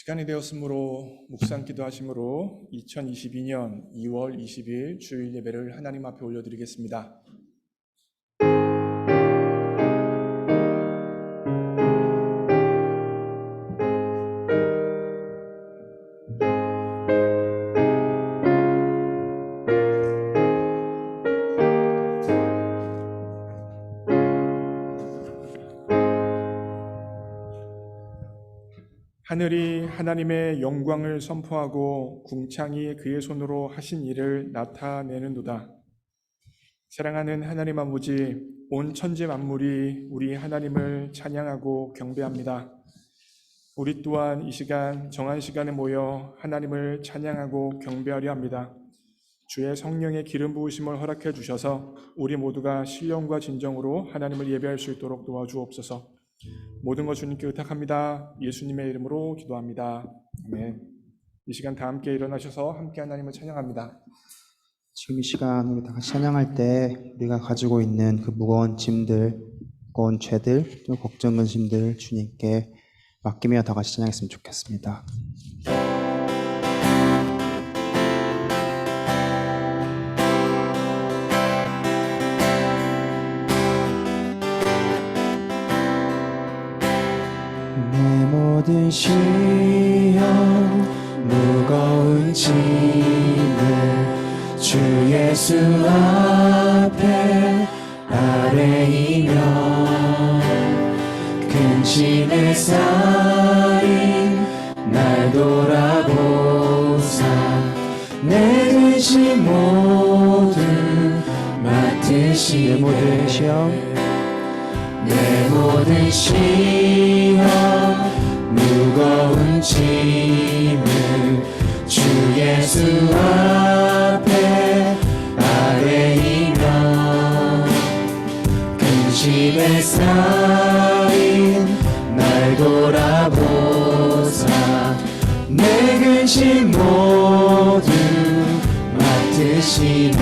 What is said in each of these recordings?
시간이 되었으므로 묵상 기도하심으로 2022년 2월 20일 주일 예배를 하나님 앞에 올려드리겠습니다. 하늘이 하나님의 영광을 선포하고 궁창이 그의 손으로 하신 일을 나타내는도다. 사랑하는 하나님 아버지, 온 천지 만물이 우리 하나님을 찬양하고 경배합니다. 우리 또한 이 시간 정한 시간에 모여 하나님을 찬양하고 경배하려 합니다. 주의 성령의 기름 부으심을 허락해 주셔서 우리 모두가 신령과 진정으로 하나님을 예배할 수 있도록 도와주옵소서. 모든 것 주님께 의탁합니다. 예수님의 이름으로 기도합니다. 아멘. 이 시간 다 함께 일어나셔서 함께 하나님을 찬양합니다. 지금 이 시간 우리 다 같이 찬양할 때 우리가 가지고 있는 그 무거운 짐들, 무거운 죄들, 또 걱정, 근심들 주님께 맡기며 다 같이 찬양했으면 좋겠습니다. 모든 시험 무거운 짐을 주 예수 앞에 아뢰이며 근심에 쌓인 날 돌아보사 내 근심 모두 맡으시네. 내 모든 시험 무거운 짐을 주 예수 앞에 아뢰이며 근심에 쌓인 날 돌아보사 내 근심 모두 맡으시네.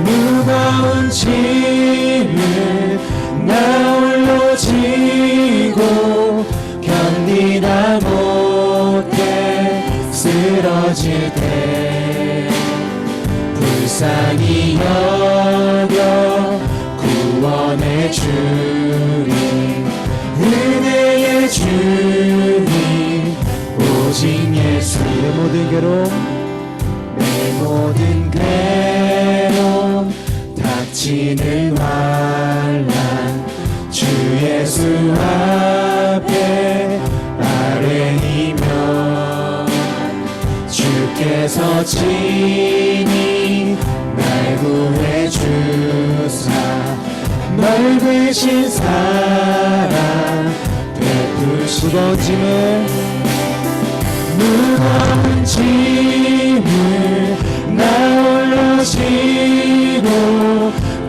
무거운 짐을 나 홀로 지고 견디다 못해 쓰러질 때 불쌍히 여겨 구원의 주님, 은혜의 주님, 오직 예수. 내 모든 괴로움, 내 모든 괴로움 닥치는 환난 주 예수 앞에 아뢰이며 주께서 친히 날 구해 주사 넓으신 사랑 베푸시고 무거운 짐을 나 홀로 지고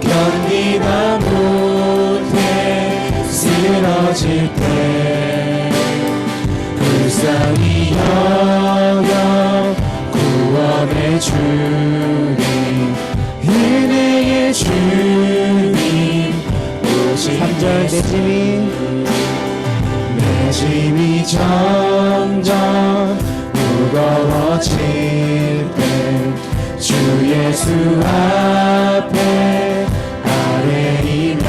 견디다 못해 쓰러질 때 불쌍히 여겨 구원의 주님, 은혜의 주님, 오직 3절 내 짐이 점점 무거워질 때 주 예수 앞에 아뢰이며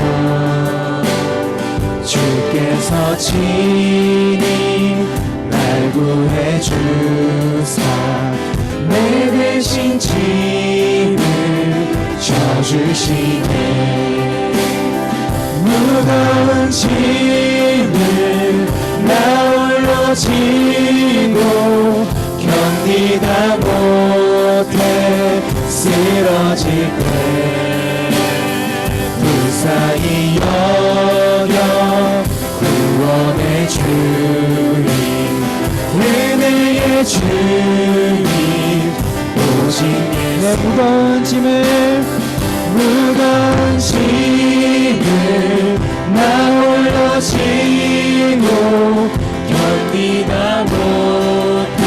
주께서 친히 날 구해 주사 내 대신 짐을 져주시네. 무거운 짐을 나 홀로 지고 견디다 못해 쓰러질 때 불쌍히 여겨 구원의 주님, 은혜의 주님, 오직 내 무거운 짐을 나 홀로 지고 견디다 못해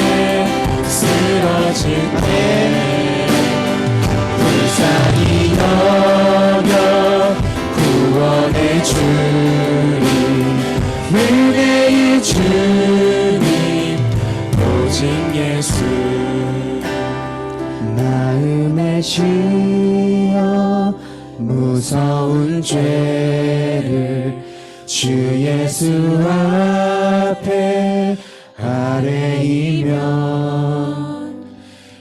쓰러질 때 불쌍히 여겨 구원의 주님, 은혜의 주님, 무서운 죄를 주 예수 앞에 아뢰이면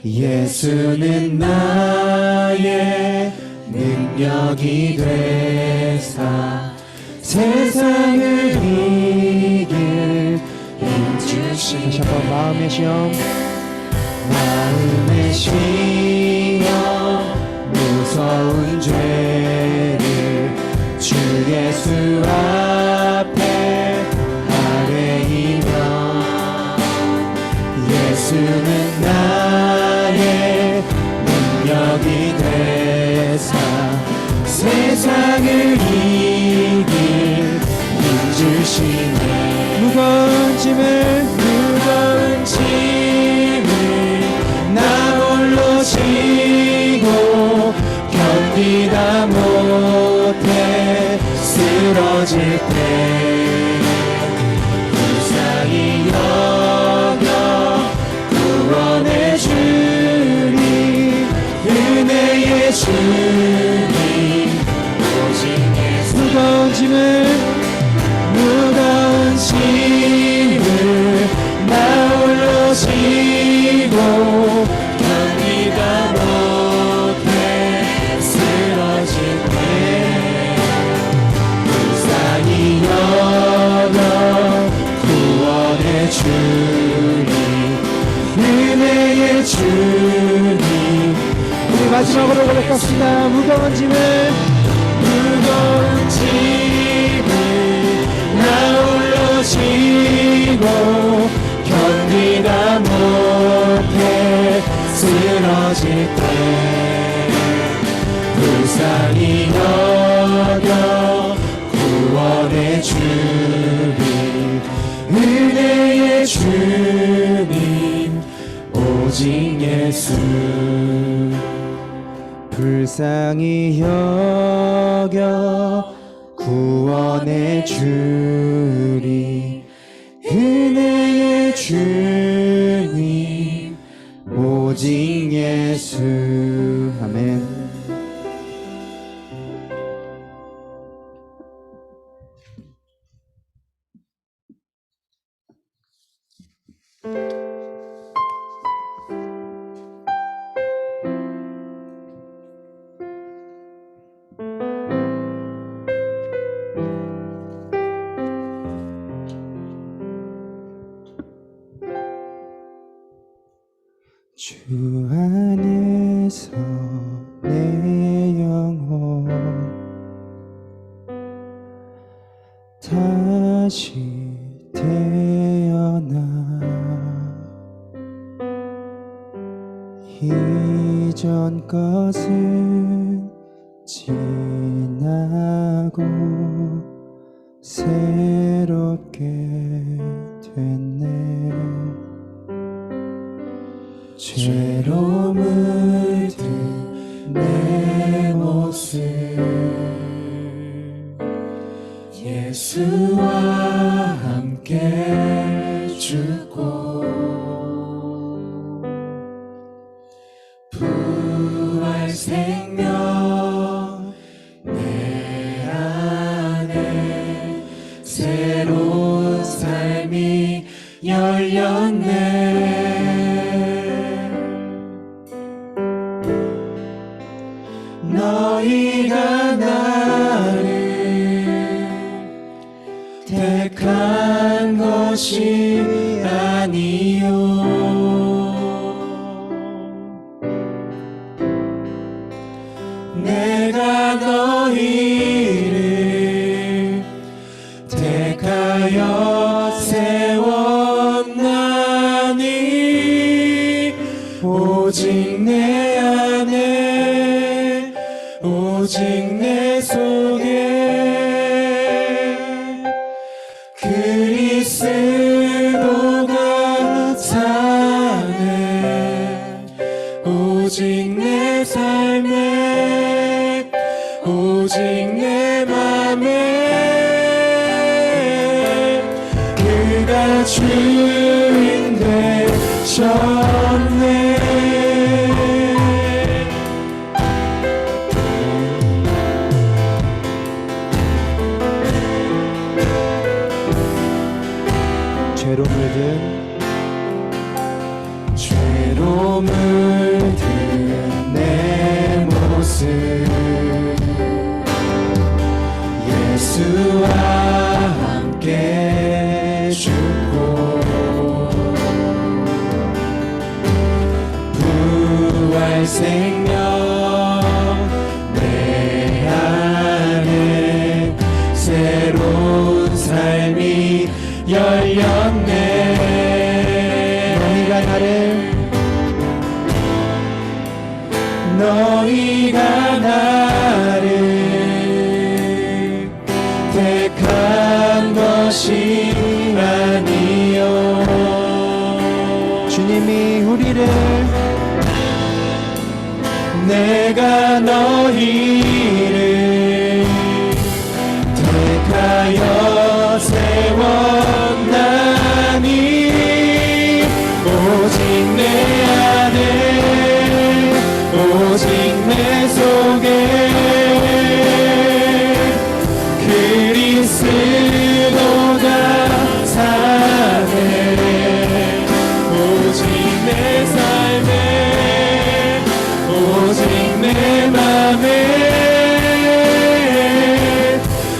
예수는 나의 능력이 되사 세상을 이길 힘 주시니. 다시 한번 마음의 시험, 마음의 시험, 무서운 죄를 주 예수 앞에 아뢰이면 예수는 나의 능력이 되사 세상을 이길 힘 주시네. 무거운 짐을 나 홀로 지고 견디다 못해 쓰러질 때 무사히 여겨 구원해 주리. 은혜의 주님 오직 예수. 무거운 짐을 나 홀로 지고 견디다 못해 쓰러질 때 무사히 여겨 구원해 주리. 은혜의 주님. 우리 마지막으로 고백합시다. 무거운 짐을 나 홀로 지고 견디다 못해 쓰러질 때 불쌍히 여겨 구원해 주리. 은혜의 주님 오직 예수. 불쌍히 여겨 구원해 주리. 은혜의 주님 오직 예수. 아멘. 주 안에서 내 영혼 다시 태어나 이전 것은 지나고 새롭게 됐네. 죄로 물든 내 모습 예수와 함께 죽고 부활 생명 내 안에 새로운 삶이 열렸네. 너희가 나를 택한 것이 아니요 내가 너희를 택하여 세웠나니 오직 내 안에 오직 내 속에 그리스도가 사네. 오직 내 삶에 오직 내 맘에 그가 주인 되셨네. 죄로 물든 내 모습 예수와 함께 죽고 부활 생명 내 안에 새로운 삶이 열렸네. 너희가 나를 택한 것이 아니요 주님이 우리를 내가 너희를 택하여 세웠나니 오직 내 안에 오직 내 속에 그리스도가 사네 오직 내 삶에 오직 내 맘에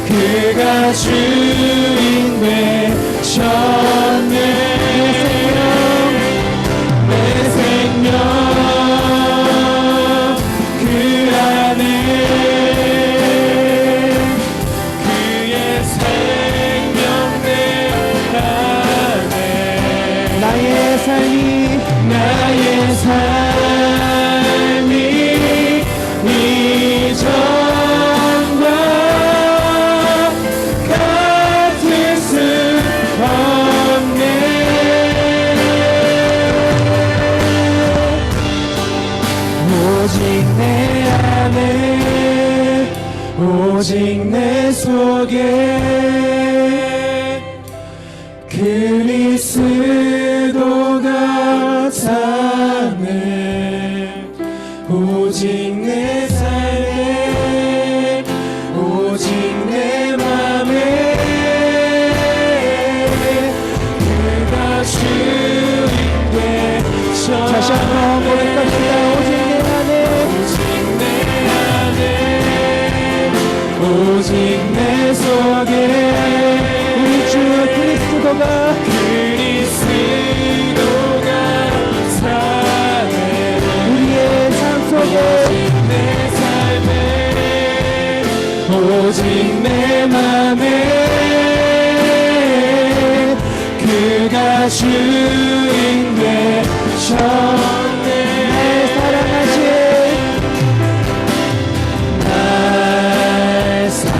그가 주인 되셨네 내 생명 그 안에 그의 생명 내 안에 나의 삶이 이전과 같을 수 없네 오직 내 안에 오직 내 속에 그리스도가 사네 오직 내 삶에 오직 내 맘에 그가 주인 되셨네 다시 한번 고백합시다 오직 내 속에 우리 주 그리스도가 사네 우리의 삶 속에 내 삶에 오직 내 맘에 그가 주인 되셨네 날 사랑하신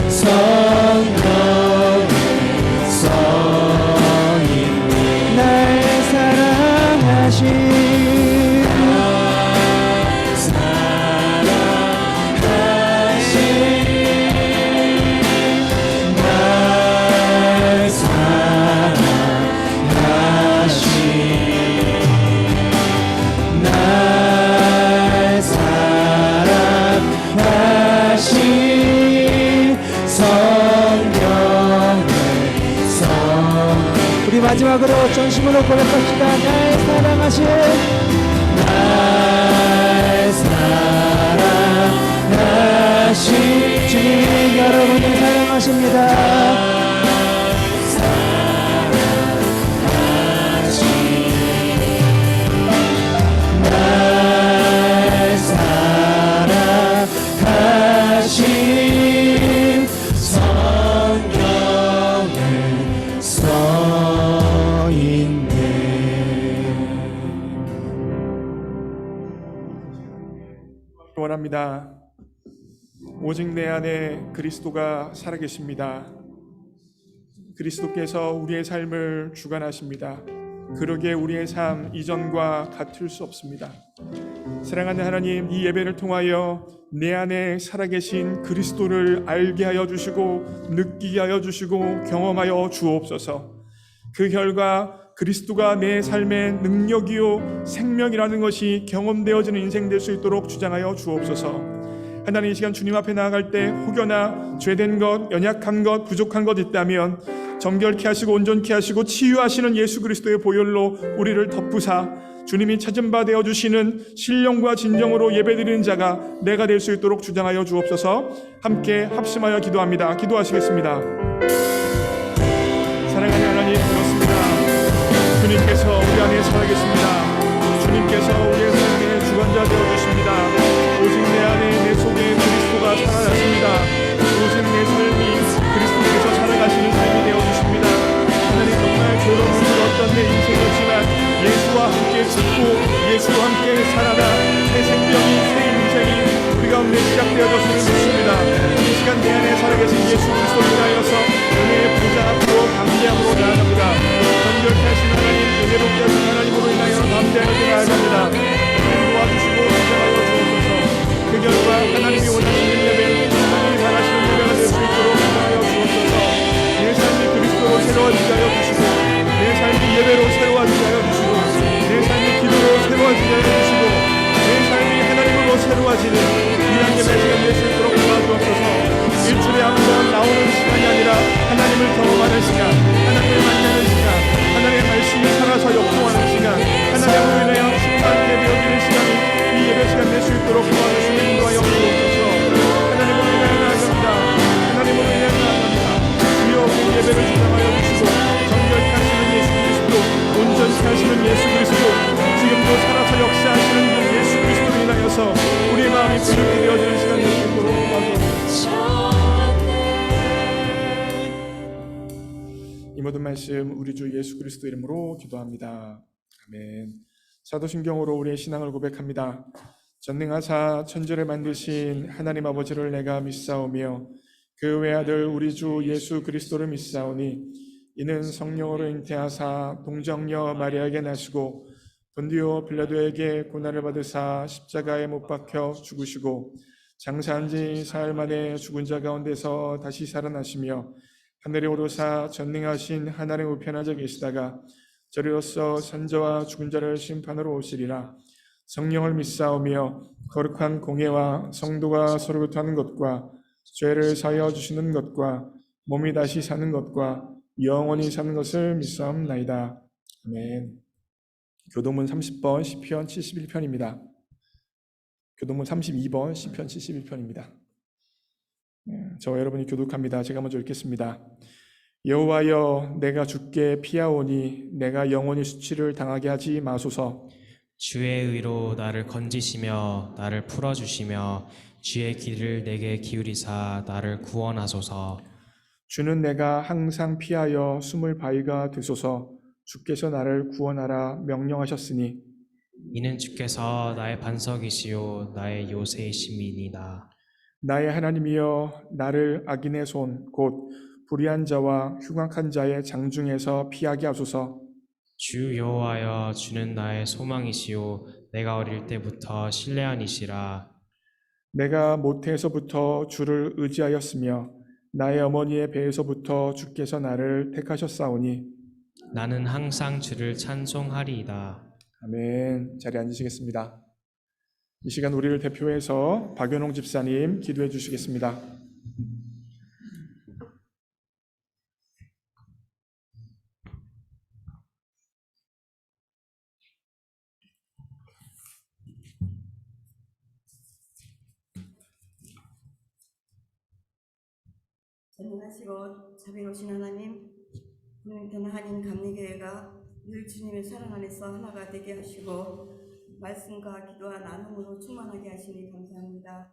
성령의 성인님 날 사랑하신 마지막으로 전심으로 고백합시다. 날 사랑하신 주님 여러분을 사랑하십니다. 원합니다. 오직 내 안에 그리스도가 살아계십니다. 그리스도께서 우리의 삶을 주관하십니다. 그러기에 우리의 삶 이전과 같을 수 없습니다. 사랑하는 하나님, 이 예배를 통하여 내 안에 살아계신 그리스도를 알게 하여 주시고 느끼게 하여 주시고 경험하여 주옵소서. 그 결과 그리스도가 내 삶의 능력이요 생명이라는 것이 경험되어지는 인생 될 수 있도록 주장하여 주옵소서. 하나님, 이 시간 주님 앞에 나아갈 때 혹여나 죄된 것, 연약한 것, 부족한 것 있다면 정결케 하시고 온전케 하시고 치유하시는 예수 그리스도의 보혈로 우리를 덮으사 주님이 찾은 바 되어주시는 신령과 진정으로 예배드리는 자가 내가 될 수 있도록 주장하여 주옵소서. 함께 합심하여 기도합니다. 기도하시겠습니다. 사랑하는 하나님, 그렇습니다. 주님께서 우리 안에 살아계십니다. 주님께서 우리의 삶의 주관자 되어주십니다. 오직 내 안에 내 속에 그리스도가 살아나십니다. 오직 내 삶이 그리스도께서 살아가시는 삶이 되어주십니다. 하나님, 정말 괴로움을 들었던 내 인생이었지만 예수와 함께 죽고 예수와 함께 살아나 새 생명이 새 인생이 우리 가운데 시작되어졌음을 믿습니다. 이 시간 내 안에 살아계신 예수 그리스도를 인하여서 은혜의 보좌 앞으로 담대함으로 나아갑니다. 정결케 하신 하나님, 은혜롭게 하신 하나님으로 인하여 담대하게 나아갑니다. 하나님 도와주시고 주장하여 주옵소서. 그 결과 하나님이 원하시는 예배, 하나님이 바라시는 예배가 될 수 있도록 주장하여 주옵소서. 내 삶이 그리스도로 새로워지게 하여 주시고 내 삶이 예배로 새로워지게 하여 주시고 내 삶이 기도로 새로워지게 하여 주시고 내 삶이 하나님으로 새로워지는 귀한 예배 시간 될 수 있도록 도와주옵소서. 일주일에 한 번 나오는 시간이 아니라 하나님을 경험하는 시간, 하나님을 만나는 시간, 하나님의 말씀이 살아서 역동하는 시간, 하나님으로 인하여 충만하게 되어지는 시간이 이 예배 시간 될 수 있도록 도와주시며 인도하여 주옵소서. 하나님으로 인하여 나아갑니다. 하나님으로 인하여 나아갑니다. 주여, 우리 예배를 주장하여 주시고 정결케 하시는 예수 그리스도, 온전케 하시는 예수 그리스도, 지금도 살아서 역사하시는 예수 그리스도로 인하여서 우리의 마음이 부르게 되어지는 시간 될 수 있도록 도와주옵소서. 이 모든 말씀 우리 주 예수 그리스도 이름으로 기도합니다. 아멘. 사도신경으로 우리의 신앙을 고백합니다. 전능하사 천지를 만드신 하나님 아버지를 내가 믿사오며 그 외아들 우리 주 예수 그리스도를 믿사오니 이는 성령으로 잉태하사 동정녀 마리아에게 나시고 본디오 빌라도에게 고난을 받으사 십자가에 못 박혀 죽으시고 장사한 지 사흘 만에 죽은 자 가운데서 다시 살아나시며 하늘에 오르사 전능하신 하나님 우편하여 계시다가 저리로서 산자와 죽은 자를 심판으로 오시리라. 성령을 믿사오며 거룩한 공예와 성도가 서로 교통하는 것과 죄를 사하여 주시는 것과 몸이 다시 사는 것과 영원히 사는 것을 믿사옵나이다. 아멘. 교도문 30번 시편 71편입니다. 교도문 32번 시편 71편입니다. 저와 여러분이 교독합니다. 제가 먼저 읽겠습니다. 여호와여, 내가 주께 피하오니 내가 영원히 수치를 당하게 하지 마소서. 주의 의로 나를 건지시며 나를 풀어주시며 주의 길을 내게 기울이사 나를 구원하소서. 주는 내가 항상 피하여 숨을 바위가 되소서. 주께서 나를 구원하라 명령하셨으니 이는 주께서 나의 반석이시요 나의 요새이심이니이다. 나의 하나님이여, 나를 악인의 손 곧 불의한 자와 흉악한 자의 장중에서 피하게 하소서. 주 여호와여, 주는 나의 소망이시요 내가 어릴 때부터 신뢰한 이시라. 내가 모태에서부터 주를 의지하였으며 나의 어머니의 배에서부터 주께서 나를 택하셨사오니 나는 항상 주를 찬송하리이다. 아멘. 자리에 앉으시겠습니다. 이 시간 우리를 대표해서 박연홍 집사님 기도해 주시겠습니다. 전능하시고 자비로우신 하나님, 오늘 하나님 감리교회가 늘 주님의 사랑 안에서 하나가 되게 하시고 말씀과 기도와 나눔으로 충만하게 하시니 감사합니다.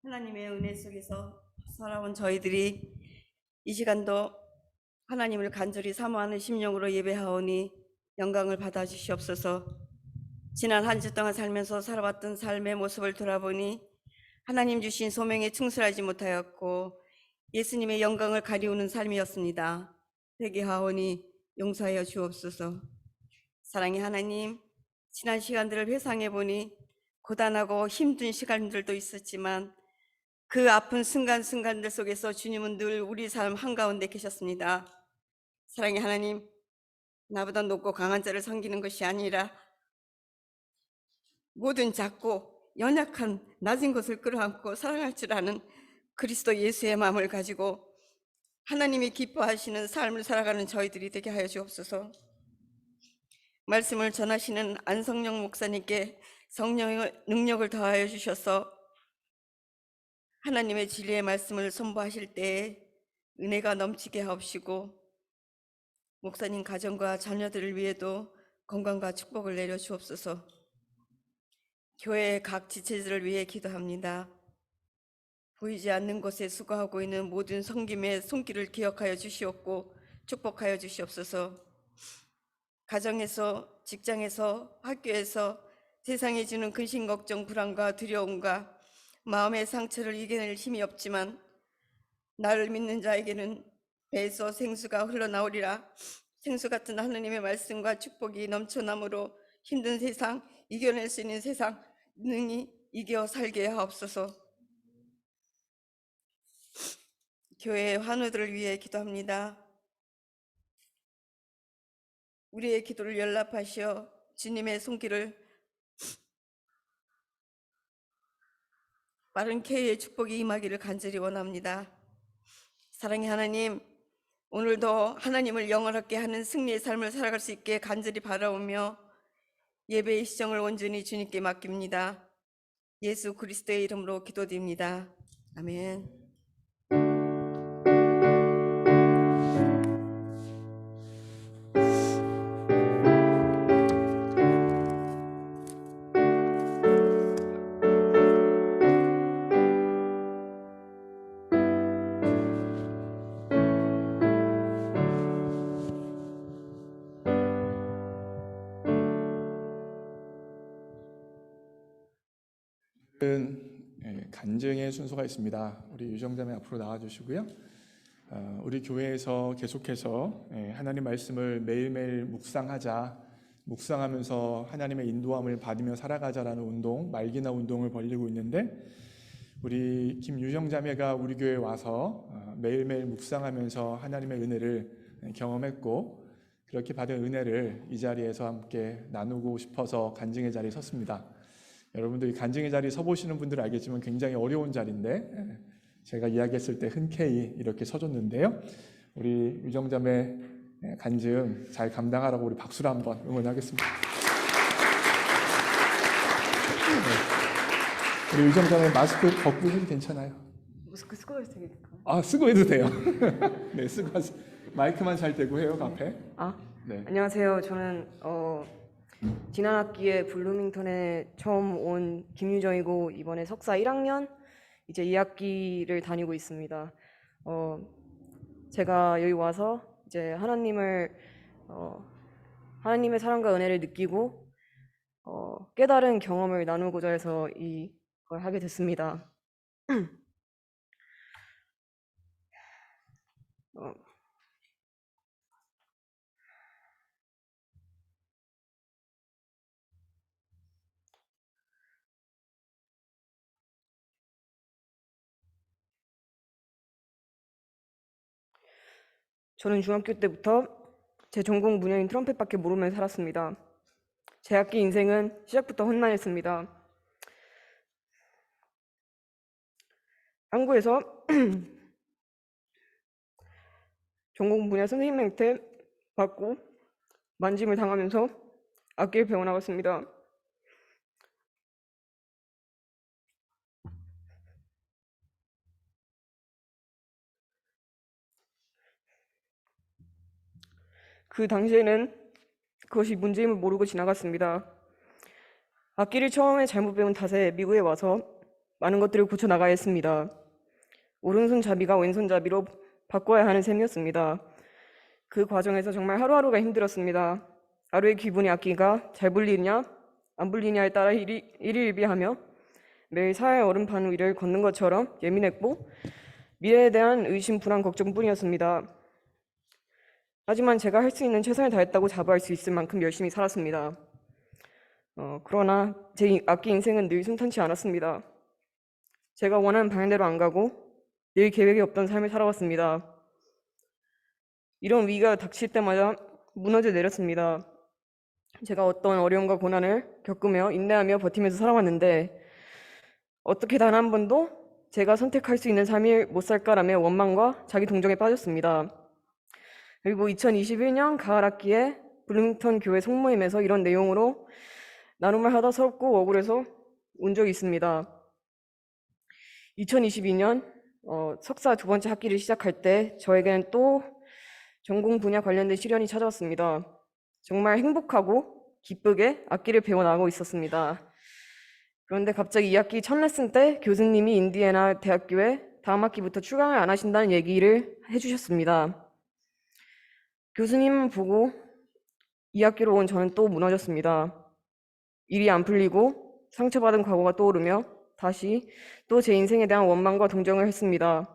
하나님의 은혜 속에서 살아온 저희들이 이 시간도 하나님을 간절히 사모하는 심령으로 예배하오니 영광을 받아 주시옵소서. 지난 한 주 동안 살면서 살아왔던 삶의 모습을 돌아보니 하나님 주신 소명에 충실하지 못하였고 예수님의 영광을 가리우는 삶이었습니다. 회개하오니 용서하여 주옵소서. 사랑의 하나님, 지난 시간들을 회상해 보니 고단하고 힘든 시간들도 있었지만 그 아픈 순간순간들 속에서 주님은 늘 우리 삶 한가운데 계셨습니다. 사랑의 하나님, 나보다 높고 강한 자를 섬기는 것이 아니라 모든 작고 연약한 낮은 것을 끌어안고 사랑할 줄 아는 그리스도 예수의 마음을 가지고 하나님이 기뻐하시는 삶을 살아가는 저희들이 되게 하여 주옵소서. 말씀을 전하시는 안성령 목사님께 성령의 능력을 더하여 주셔서 하나님의 진리의 말씀을 선포하실 때에 은혜가 넘치게 하옵시고 목사님 가정과 자녀들을 위해도 건강과 축복을 내려 주옵소서. 교회의 각 지체들을 위해 기도합니다. 보이지 않는 곳에 수고하고 있는 모든 섬김의 손길을 기억하여 주시옵고 축복하여 주시옵소서. 가정에서, 직장에서, 학교에서 세상에 주는 근심, 걱정, 불안과 두려움과 마음의 상처를 이겨낼 힘이 없지만 나를 믿는 자에게는 배에서 생수가 흘러나오리라. 생수 같은 하느님의 말씀과 축복이 넘쳐나므로 힘든 세상, 이겨낼 수 있는 세상 능히 이겨 살게 하옵소서. 교회의 환우들을 위해 기도합니다. 우리의 기도를 연락하시어 주님의 손길을 빠른 쾌유의 축복이 임하기를 간절히 원합니다. 사랑의 하나님, 오늘도 하나님을 영원하게 하는 승리의 삶을 살아갈 수 있게 간절히 바라오며 예배의 시정을 온전히 주님께 맡깁니다. 예수 그리스도의 이름으로 기도드립니다. 아멘. 간증의 순서가 있습니다. 우리 유정자매 앞으로 나와주시고요. 우리 교회에서 계속해서 하나님 말씀을 매일매일 묵상하면서 하나님의 인도함을 받으며 살아가자라는 운동, 말기나 운동을 벌이고 있는데 우리 김유정자매가 우리 교회에 와서 매일매일 묵상하면서 하나님의 은혜를 경험했고 그렇게 받은 은혜를 이 자리에서 함께 나누고 싶어서 간증의 자리에 섰습니다. 여러분들이 간증의 자리에 서보시는 분들은 알겠지만 굉장히 어려운 자리인데 제가 이야기했을 때 흔쾌히 이렇게 서줬는데요. 우리 유정자매 간증 잘 감당하라고 우리 박수로 한번 응원하겠습니다. 네. 우리 유정자매 마스크 벗고 해도 괜찮아요? 마스크 쓰고 해도 되겠다. 쓰고 해도 돼요. 네, 쓰고 하세요. 마이크만 잘 대고 해요, 앞에. 네. 안녕하세요. 저는 지난 학기에 블루밍턴에 처음 온 김유정이고 이번에 석사 1학년 이제 2학기를 다니고 있습니다. 제가 여기 와서 이제 하나님의 사랑과 은혜를 느끼고 깨달은 경험을 나누고자 해서 이걸 하게 됐습니다. 저는 중학교 때부터 제 전공 분야인 트럼펫밖에 모르며 살았습니다. 제 학기 인생은 시작부터 험난했습니다. 한국에서 전공 분야 선생님한테 받고 만짐을 당하면서 악기를 배워나갔습니다. 그 당시에는 그것이 문제임을 모르고 지나갔습니다. 악기를 처음에 잘못 배운 탓에 미국에 와서 많은 것들을 고쳐나가야 했습니다. 오른손잡이가 왼손잡이로 바꿔야 하는 셈이었습니다. 그 과정에서 정말 하루하루가 힘들었습니다. 하루의 기분이 악기가 잘 불리냐 안 불리냐에 따라 일희일비하며 매일 사회 얼음판 위를 걷는 것처럼 예민했고 미래에 대한 의심, 불안, 걱정뿐이었습니다. 하지만 제가 할 수 있는 최선을 다했다고 자부할 수 있을 만큼 열심히 살았습니다. 그러나 제 악기 인생은 늘 순탄치 않았습니다. 제가 원하는 방향대로 안 가고 늘 계획이 없던 삶을 살아왔습니다. 이런 위기가 닥칠 때마다 무너져 내렸습니다. 제가 어떤 어려움과 고난을 겪으며 인내하며 버티면서 살아왔는데 어떻게 단 한 번도 제가 선택할 수 있는 삶을 못 살까라며 원망과 자기 동정에 빠졌습니다. 그리고 2021년 가을 학기에 블루밍턴 교회 성모임에서 이런 내용으로 나눔을 하다 서럽고 억울해서 운 적이 있습니다. 2022년 석사 두 번째 학기를 시작할 때 저에게는 또 전공 분야 관련된 시련이 찾아왔습니다. 정말 행복하고 기쁘게 악기를 배워나가고 있었습니다. 그런데 갑자기 2학기 첫 레슨 때 교수님이 인디애나 대학교에 다음 학기부터 출강을 안 하신다는 얘기를 해주셨습니다. 교수님 보고 2학기로 온 저는 또 무너졌습니다. 일이 안 풀리고 상처받은 과거가 떠오르며 다시 또 제 인생에 대한 원망과 동정을 했습니다.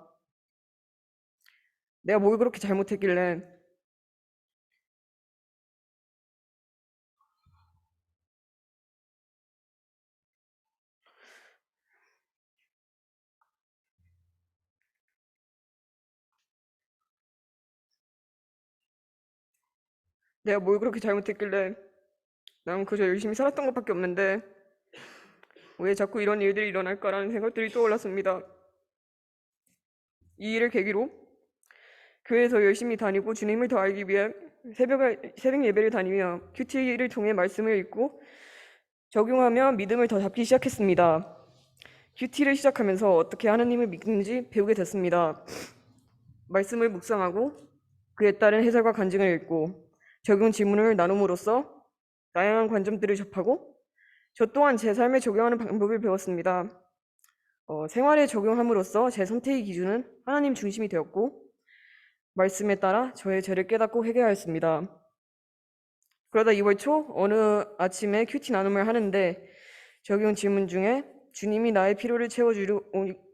내가 뭘 그렇게 잘못했길래 난 그저 열심히 살았던 것밖에 없는데 왜 자꾸 이런 일들이 일어날까라는 생각들이 떠올랐습니다. 이 일을 계기로 교회에서 열심히 다니고 주님을 더 알기 위해 새벽 예배를 다니며 큐티를 통해 말씀을 읽고 적용하며 믿음을 더 잡기 시작했습니다. 큐티를 시작하면서 어떻게 하나님을 믿는지 배우게 됐습니다. 말씀을 묵상하고 그에 따른 해설과 간증을 읽고 적용 질문을 나눔으로써 다양한 관점들을 접하고 저 또한 제 삶에 적용하는 방법을 배웠습니다. 생활에 적용함으로써 제 선택의 기준은 하나님 중심이 되었고 말씀에 따라 저의 죄를 깨닫고 회개하였습니다. 그러다 2월 초 어느 아침에 큐티 나눔을 하는데 적용 질문 중에 주님이 나의 필요를 채워주려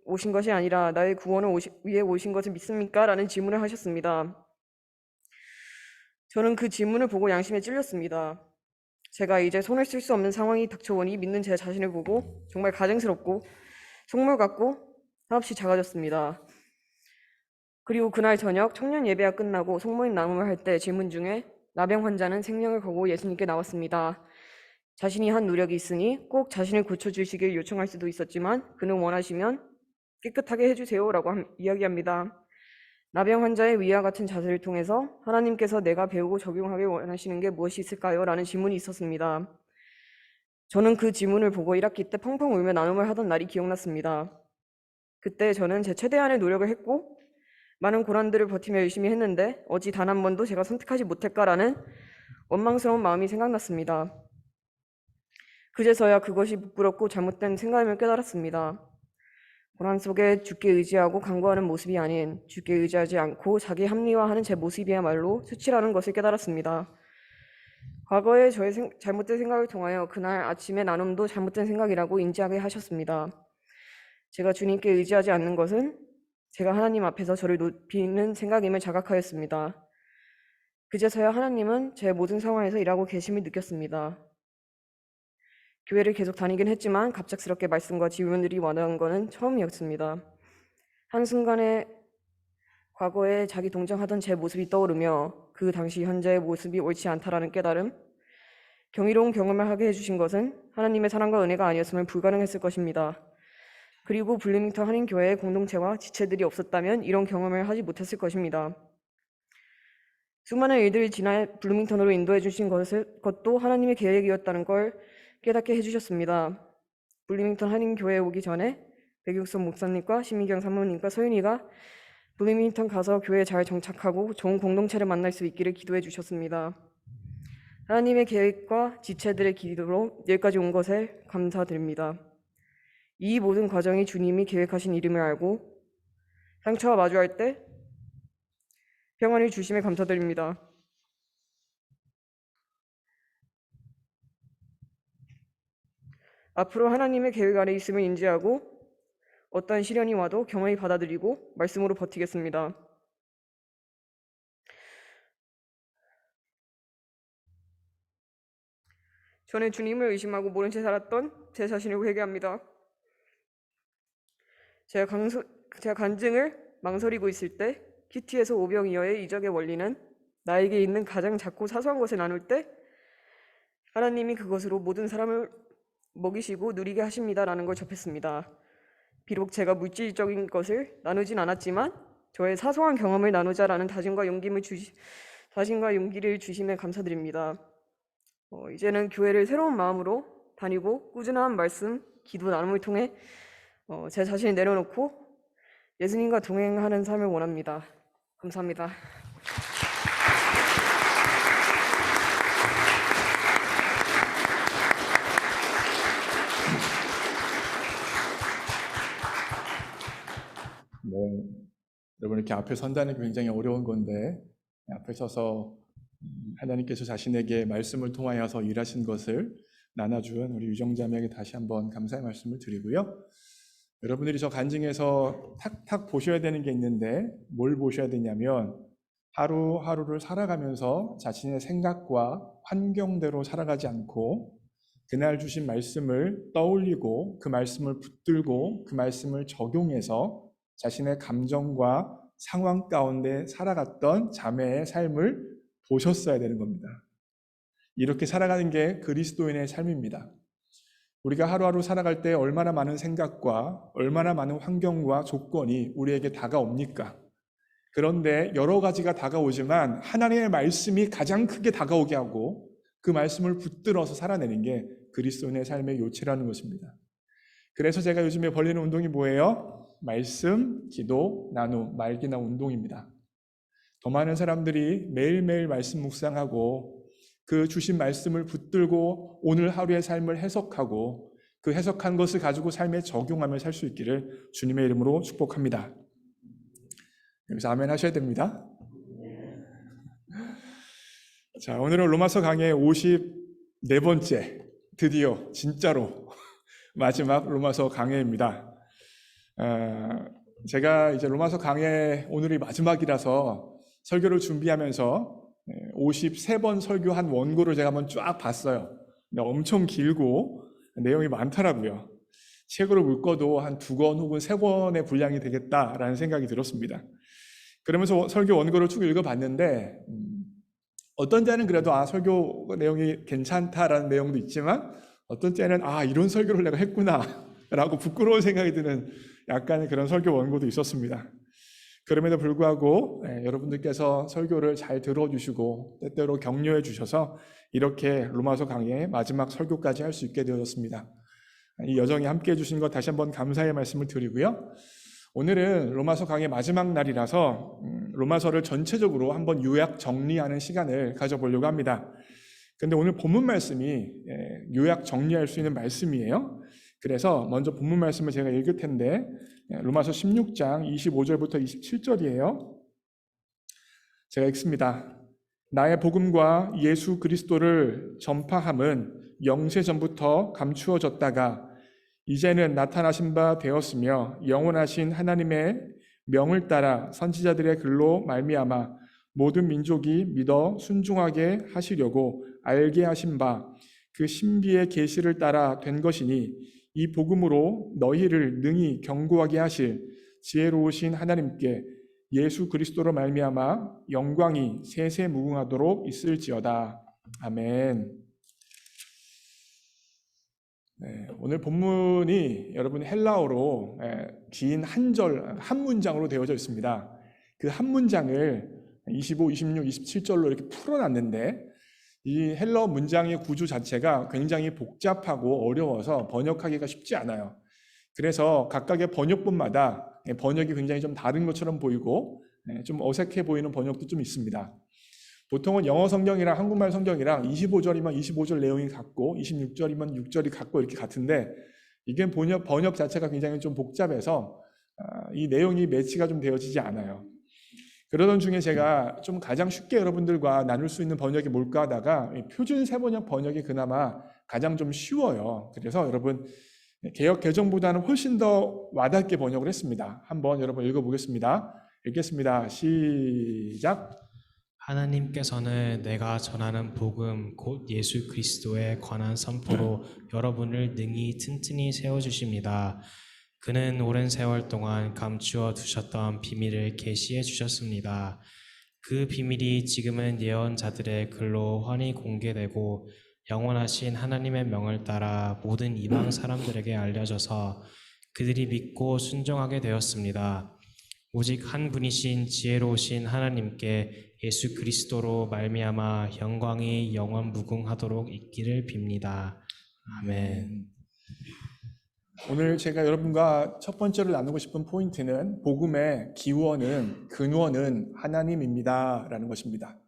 오신 것이 아니라 나의 구원을 위해 오신 것을 믿습니까? 라는 질문을 하셨습니다. 저는 그 질문을 보고 양심에 찔렸습니다. 제가 이제 손을 쓸 수 없는 상황이 닥쳐오니 믿는 제 자신을 보고 정말 가증스럽고 속물 같고 한없이 작아졌습니다. 그리고 그날 저녁 청년 예배가 끝나고 성모임 나눔을 할 때 질문 중에 나병 환자는 생명을 걸고 예수님께 나왔습니다. 자신이 한 노력이 있으니 꼭 자신을 고쳐주시길 요청할 수도 있었지만 그는 원하시면 깨끗하게 해주세요 라고 이야기합니다. 나병 환자의 위와 같은 자세를 통해서 하나님께서 내가 배우고 적용하길 원하시는 게 무엇이 있을까요? 라는 질문이 있었습니다. 저는 그 질문을 보고 1학기 때 펑펑 울며 나눔을 하던 날이 기억났습니다. 그때 저는 제 최대한의 노력을 했고 많은 고난들을 버티며 열심히 했는데 어찌 단 한 번도 제가 선택하지 못할까라는 원망스러운 마음이 생각났습니다. 그제서야 그것이 부끄럽고 잘못된 생각임을 깨달았습니다. 고난 속에 주께 의지하고 간구하는 모습이 아닌 주께 의지하지 않고 자기 합리화하는 제 모습이야말로 수치라는 것을 깨달았습니다. 과거에 저의 잘못된 생각을 통하여 그날 아침의 나눔도 잘못된 생각이라고 인지하게 하셨습니다. 제가 주님께 의지하지 않는 것은 제가 하나님 앞에서 저를 높이는 생각임을 자각하였습니다. 그제서야 하나님은 제 모든 상황에서 일하고 계심을 느꼈습니다. 교회를 계속 다니긴 했지만 갑작스럽게 말씀과 질문들이 와닿은 것은 처음이었습니다. 한순간에 과거에 자기 동정하던 제 모습이 떠오르며 그 당시 현재의 모습이 옳지 않다라는 깨달음, 경이로운 경험을 하게 해주신 것은 하나님의 사랑과 은혜가 아니었으면 불가능했을 것입니다. 그리고 블루밍턴 한인교회의 공동체와 지체들이 없었다면 이런 경험을 하지 못했을 것입니다. 수많은 일들을 지나 블루밍턴으로 인도해 주신 것도 하나님의 계획이었다는 걸 깨닫게 해주셨습니다. 블루밍턴 한인교회에 오기 전에 백육선 목사님과 심미경 사모님과 서윤이가 블루밍턴 가서 교회에 잘 정착하고 좋은 공동체를 만날 수 있기를 기도해 주셨습니다. 하나님의 계획과 지체들의 기도로 여기까지 온 것에 감사드립니다. 이 모든 과정이 주님이 계획하신 일임을 알고 상처와 마주할 때 평안을 주심에 감사드립니다. 앞으로 하나님의 계획 아래 있음을 인지하고 어떠한 시련이 와도 경험히 받아들이고 말씀으로 버티겠습니다. 저는 주님을 의심하고 모른 채 살았던 제 자신을 회개합니다. 제가 간증을 망설이고 있을 때 큐티에서 오병이어의 이적의 원리는 나에게 있는 가장 작고 사소한 것을 나눌 때 하나님이 그것으로 모든 사람을 먹이시고 누리게 하십니다라는 걸 접했습니다. 비록 제가 물질적인 것을 나누진 않았지만 저의 사소한 경험을 나누자라는 다짐과 용기를 주심에 감사드립니다. 이제는 교회를 새로운 마음으로 다니고 꾸준한 말씀, 기도 나눔을 통해 제 자신을 내려놓고 예수님과 동행하는 삶을 원합니다. 감사합니다. 네, 여러분 이렇게 앞에 선다는 게 굉장히 어려운 건데 앞에 서서 하나님께서 자신에게 말씀을 통하여서 일하신 것을 나눠준 우리 유정자매에게 다시 한번 감사의 말씀을 드리고요. 여러분들이 저 간증에서 탁탁 보셔야 되는 게 있는데 뭘 보셔야 되냐면 하루하루를 살아가면서 자신의 생각과 환경대로 살아가지 않고 그날 주신 말씀을 떠올리고 그 말씀을 붙들고 그 말씀을 적용해서 자신의 감정과 상황 가운데 살아갔던 자매의 삶을 보셨어야 되는 겁니다. 이렇게 살아가는 게 그리스도인의 삶입니다. 우리가 하루하루 살아갈 때 얼마나 많은 생각과 얼마나 많은 환경과 조건이 우리에게 다가옵니까? 그런데 여러 가지가 다가오지만 하나님의 말씀이 가장 크게 다가오게 하고 그 말씀을 붙들어서 살아내는 게 그리스도인의 삶의 요체라는 것입니다. 그래서 제가 요즘에 벌리는 운동이 뭐예요? 말씀, 기도, 나눔, 말기나 운동입니다. 더 많은 사람들이 매일매일 말씀 묵상하고 그 주신 말씀을 붙들고 오늘 하루의 삶을 해석하고 그 해석한 것을 가지고 삶에 적용하며 살 수 있기를 주님의 이름으로 축복합니다. 여기서 아멘 하셔야 됩니다. 자, 오늘은 로마서 강의 54번째, 드디어 진짜로 마지막 로마서 강해입니다. 제가 이제 로마서 강해 오늘이 마지막이라서 설교를 준비하면서 53번 설교한 원고를 제가 한번 쫙 봤어요. 근데 엄청 길고 내용이 많더라고요. 책으로 묶어도 한 2권 혹은 3권의 분량이 되겠다라는 생각이 들었습니다. 그러면서 설교 원고를 쭉 읽어봤는데 어떤 때는 그래도 설교 내용이 괜찮다라는 내용도 있지만 어떤 때는 이런 설교를 내가 했구나 라고 부끄러운 생각이 드는 약간의 그런 설교 원고도 있었습니다. 그럼에도 불구하고 여러분들께서 설교를 잘 들어주시고 때때로 격려해 주셔서 이렇게 로마서 강의 마지막 설교까지 할 수 있게 되었습니다. 이 여정에 함께해 주신 것 다시 한번 감사의 말씀을 드리고요. 오늘은 로마서 강의 마지막 날이라서 로마서를 전체적으로 한번 요약 정리하는 시간을 가져보려고 합니다. 근데 오늘 본문 말씀이 요약 정리할 수 있는 말씀이에요. 그래서 먼저 본문 말씀을 제가 읽을 텐데 로마서 16장 25절부터 27절이에요. 제가 읽습니다. 나의 복음과 예수 그리스도를 전파함은 영세 전부터 감추어졌다가 이제는 나타나신 바 되었으며 영원하신 하나님의 명을 따라 선지자들의 글로 말미암아 모든 민족이 믿어 순종하게 하시려고 알게 하신 바 그 신비의 계시를 따라 된 것이니 이 복음으로 너희를 능히 견고하게 하실 지혜로우신 하나님께 예수 그리스도로 말미암아 영광이 세세무궁하도록 있을지어다. 아멘. 네, 오늘 본문이 여러분 헬라어로 긴 한 문장으로 되어져 있습니다. 그 한 문장을 25, 26, 27절로 이렇게 풀어놨는데 이 헬라어 문장의 구조 자체가 굉장히 복잡하고 어려워서 번역하기가 쉽지 않아요. 그래서 각각의 번역본마다 번역이 굉장히 좀 다른 것처럼 보이고 좀 어색해 보이는 번역도 좀 있습니다. 보통은 영어 성경이랑 한국말 성경이랑 25절이면 25절 내용이 같고 26절이면 6절이 같고 이렇게 같은데 이게 번역 자체가 굉장히 좀 복잡해서 이 내용이 매치가 좀 되어지지 않아요. 그러던 중에 제가 좀 가장 쉽게 여러분들과 나눌 수 있는 번역이 뭘까 하다가 표준 세번역 번역이 그나마 가장 좀 쉬워요. 그래서 여러분 개역 개정보다는 훨씬 더 와닿게 번역을 했습니다. 한번 여러분 읽어보겠습니다. 읽겠습니다. 시작. 하나님께서는 내가 전하는 복음 곧 예수 그리스도에 관한 선포로 여러분을 능히 튼튼히 세워주십니다. 그는 오랜 세월 동안 감추어 두셨던 비밀을 계시해 주셨습니다. 그 비밀이 지금은 예언자들의 글로 환히 공개되고 영원하신 하나님의 명을 따라 모든 이방 사람들에게 알려져서 그들이 믿고 순종하게 되었습니다. 오직 한 분이신 지혜로우신 하나님께 예수 그리스도로 말미암아 영광이 영원 무궁하도록 있기를 빕니다. 아멘. 오늘 제가 여러분과 첫 번째로 나누고 싶은 포인트는 복음의 기원은 근원은 하나님입니다라는 것입니다.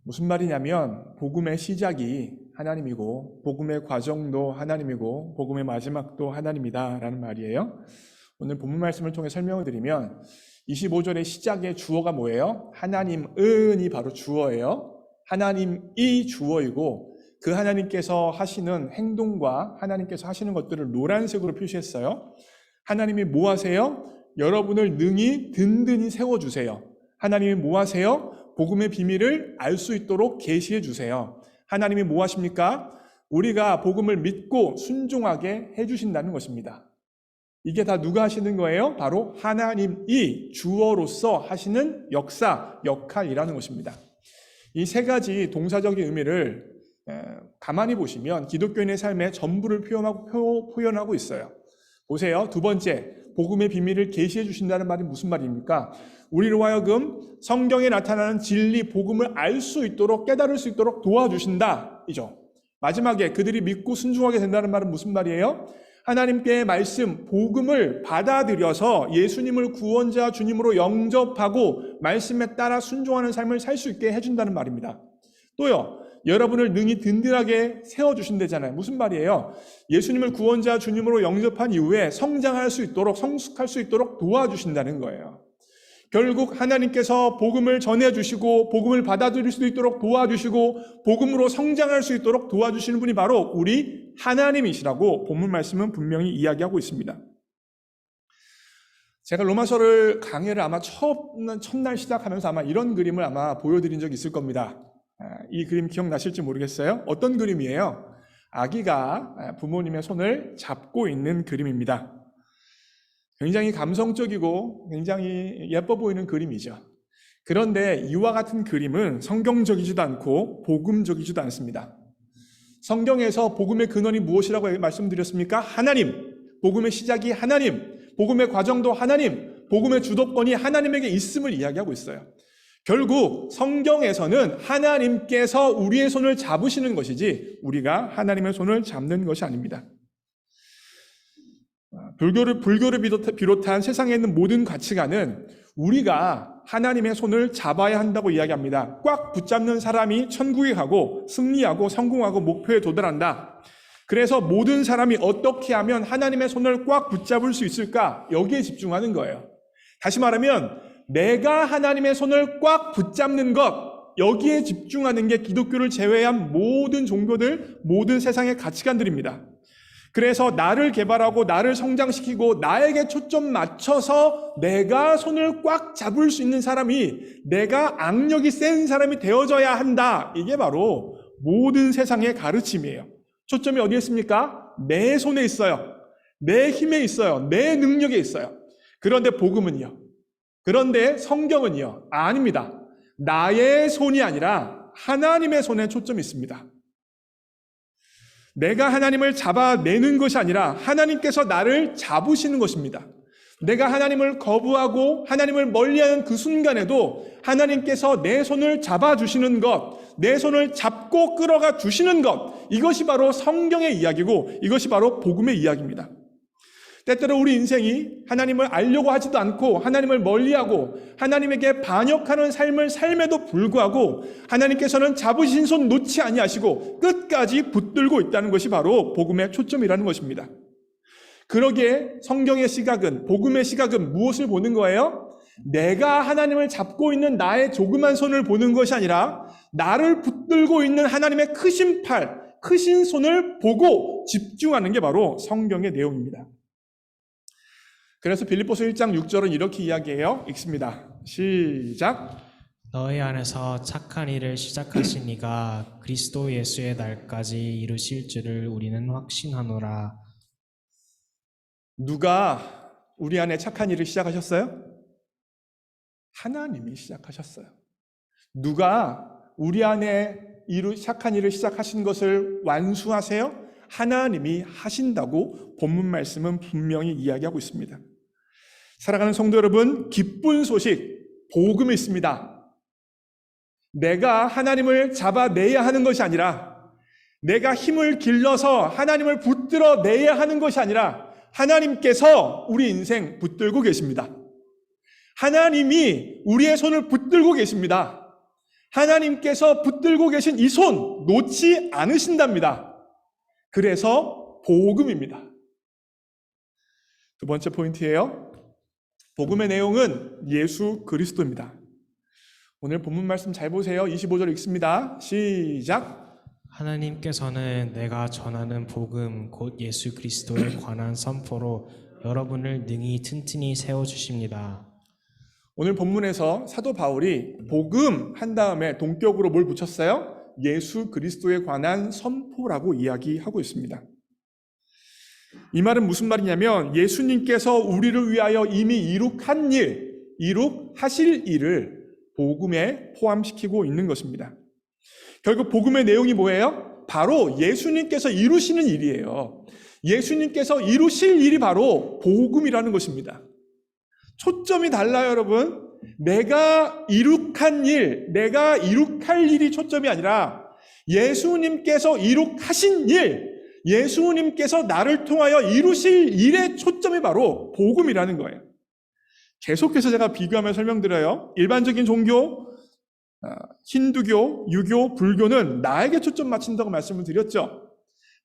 무슨 말이냐면 복음의 시작이 하나님이고 복음의 과정도 하나님이고 복음의 마지막도 하나님이다라는 말이에요. 오늘 본문 말씀을 통해 설명을 드리면 25절의 시작의 주어가 뭐예요? 하나님은이 바로 주어예요. 하나님이 주어이고 그 하나님께서 하시는 행동과 하나님께서 하시는 것들을 노란색으로 표시했어요. 하나님이 뭐 하세요? 여러분을 능히 든든히 세워주세요. 하나님이 뭐 하세요? 복음의 비밀을 알 수 있도록 계시해 주세요. 하나님이 뭐 하십니까? 우리가 복음을 믿고 순종하게 해주신다는 것입니다. 이게 다 누가 하시는 거예요? 바로 하나님이 주어로서 하시는 역사, 역할이라는 것입니다. 이 세 가지 동사적인 의미를 가만히 보시면 기독교인의 삶의 전부를 표현하고 있어요. 보세요. 두 번째, 복음의 비밀을 계시해 주신다는 말이 무슨 말입니까? 우리로 하여금 성경에 나타나는 진리, 복음을 알 수 있도록, 깨달을 수 있도록 도와주신다. 이죠. 마지막에 그들이 믿고 순종하게 된다는 말은 무슨 말이에요? 하나님께의 말씀, 복음을 받아들여서 예수님을 구원자 주님으로 영접하고 말씀에 따라 순종하는 삶을 살 수 있게 해준다는 말입니다. 또요, 여러분을 능히 든든하게 세워주신다잖아요. 무슨 말이에요? 예수님을 구원자 주님으로 영접한 이후에 성장할 수 있도록, 성숙할 수 있도록 도와주신다는 거예요. 결국 하나님께서 복음을 전해주시고 복음을 받아들일 수 있도록 도와주시고 복음으로 성장할 수 있도록 도와주시는 분이 바로 우리 하나님이시라고 본문 말씀은 분명히 이야기하고 있습니다. 제가 로마서를 강의를 아마 첫날 시작하면서 아마 이런 그림을 아마 보여드린 적이 있을 겁니다. 이 그림 기억나실지 모르겠어요. 어떤 그림이에요? 아기가 부모님의 손을 잡고 있는 그림입니다. 굉장히 감성적이고 굉장히 예뻐 보이는 그림이죠. 그런데 이와 같은 그림은 성경적이지도 않고 복음적이지도 않습니다. 성경에서 복음의 근원이 무엇이라고 말씀드렸습니까? 하나님. 복음의 시작이 하나님. 복음의 과정도 하나님. 복음의 주도권이 하나님에게 있음을 이야기하고 있어요. 결국 성경에서는 하나님께서 우리의 손을 잡으시는 것이지 우리가 하나님의 손을 잡는 것이 아닙니다. 불교를 비롯한 세상에 있는 모든 가치관은 우리가 하나님의 손을 잡아야 한다고 이야기합니다. 꽉 붙잡는 사람이 천국에 가고 승리하고 성공하고 목표에 도달한다. 그래서 모든 사람이 어떻게 하면 하나님의 손을 꽉 붙잡을 수 있을까? 여기에 집중하는 거예요. 다시 말하면 내가 하나님의 손을 꽉 붙잡는 것, 여기에 집중하는 게 기독교를 제외한 모든 종교들, 모든 세상의 가치관들입니다. 그래서 나를 개발하고 나를 성장시키고 나에게 초점 맞춰서 내가 손을 꽉 잡을 수 있는 사람이, 내가 악력이 센 사람이 되어져야 한다. 이게 바로 모든 세상의 가르침이에요. 초점이 어디에 있습니까? 내 손에 있어요. 내 힘에 있어요. 내 능력에 있어요. 그런데 복음은요? 그런데 성경은요? 아닙니다. 나의 손이 아니라 하나님의 손에 초점이 있습니다. 내가 하나님을 잡아내는 것이 아니라 하나님께서 나를 잡으시는 것입니다. 내가 하나님을 거부하고 하나님을 멀리하는 그 순간에도 하나님께서 내 손을 잡아주시는 것, 내 손을 잡고 끌어가 주시는 것, 이것이 바로 성경의 이야기고 이것이 바로 복음의 이야기입니다. 때때로 우리 인생이 하나님을 알려고 하지도 않고 하나님을 멀리하고 하나님에게 반역하는 삶을 삶에도 불구하고 하나님께서는 잡으신 손 놓지 아니하시고 끝까지 붙들고 있다는 것이 바로 복음의 초점이라는 것입니다. 그러기에 성경의 시각은, 복음의 시각은 무엇을 보는 거예요? 내가 하나님을 잡고 있는 나의 조그만 손을 보는 것이 아니라 나를 붙들고 있는 하나님의 크신 팔, 크신 손을 보고 집중하는 게 바로 성경의 내용입니다. 그래서 빌립보서 1장 6절은 이렇게 이야기해요. 읽습니다. 시작. 너희 안에서 착한 일을 시작하신 이가 그리스도 예수의 날까지 이루실 줄을 우리는 확신하노라. 누가 우리 안에 착한 일을 시작하셨어요? 하나님이 시작하셨어요. 누가 우리 안에 착한 일을 시작하신 것을 완수하세요? 하나님이 하신다고 본문 말씀은 분명히 이야기하고 있습니다. 사랑하는 성도 여러분, 기쁜 소식, 복음이 있습니다. 내가 하나님을 잡아내야 하는 것이 아니라, 내가 힘을 길러서 하나님을 붙들어 내야 하는 것이 아니라, 하나님께서 우리 인생 붙들고 계십니다. 하나님이 우리의 손을 붙들고 계십니다. 하나님께서 붙들고 계신 이 손 놓지 않으신답니다. 그래서 복음입니다. 두 번째 포인트예요. 복음의 내용은 예수 그리스도입니다. 오늘 본문 말씀 잘 보세요. 25절 읽습니다. 시작. 하나님께서는 내가 전하는 복음 곧 예수 그리스도에 관한 선포로 여러분을 능히 튼튼히 세워주십니다. 오늘 본문에서 사도 바울이 복음 한 다음에 동격으로 뭘 붙였어요? 예수 그리스도에 관한 선포라고 이야기하고 있습니다. 이 말은 무슨 말이냐면 예수님께서 우리를 위하여 이미 이룩한 일, 이룩하실 일을 복음에 포함시키고 있는 것입니다. 결국 복음의 내용이 뭐예요? 바로 예수님께서 이루시는 일이에요. 예수님께서 이루실 일이 바로 복음이라는 것입니다. 초점이 달라요, 여러분. 내가 이룩한 일, 내가 이룩할 일이 초점이 아니라 예수님께서 이룩하신 일, 예수님께서 나를 통하여 이루실 일의 초점이 바로 복음이라는 거예요. 계속해서 제가 비교하며 설명드려요. 일반적인 종교, 힌두교, 유교, 불교는 나에게 초점 맞춘다고 말씀을 드렸죠.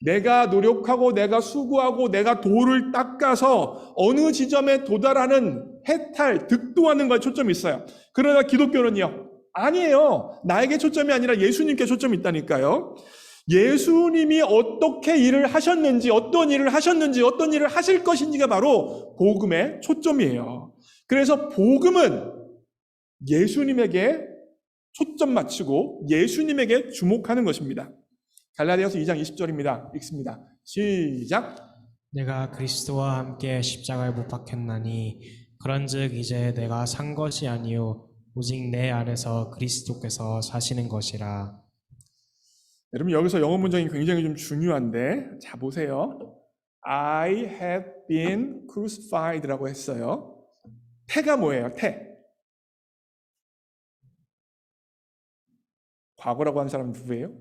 내가 노력하고 내가 수고하고 내가 도를 닦아서 어느 지점에 도달하는 해탈, 득도하는 것에 초점이 있어요. 그러나 기독교는요, 아니에요. 나에게 초점이 아니라 예수님께 초점이 있다니까요. 예수님이 어떻게 일을 하셨는지, 어떤 일을 하셨는지, 어떤 일을 하실 것인지가 바로 복음의 초점이에요. 그래서 복음은 예수님에게 초점 맞추고 예수님에게 주목하는 것입니다. 갈라디아서 2장 20절입니다. 읽습니다. 시작. 내가 그리스도와 함께 십자가에 못 박혔나니 그런즉 이제 내가 산 것이 아니요 오직 내 안에서 그리스도께서 사시는 것이라. 여러분 여기서 영어 문장이 굉장히 좀 중요한데 자 보세요. I have been crucified라고 했어요. 태가 뭐예요? 태. 과거라고 하는 사람은 누구예요?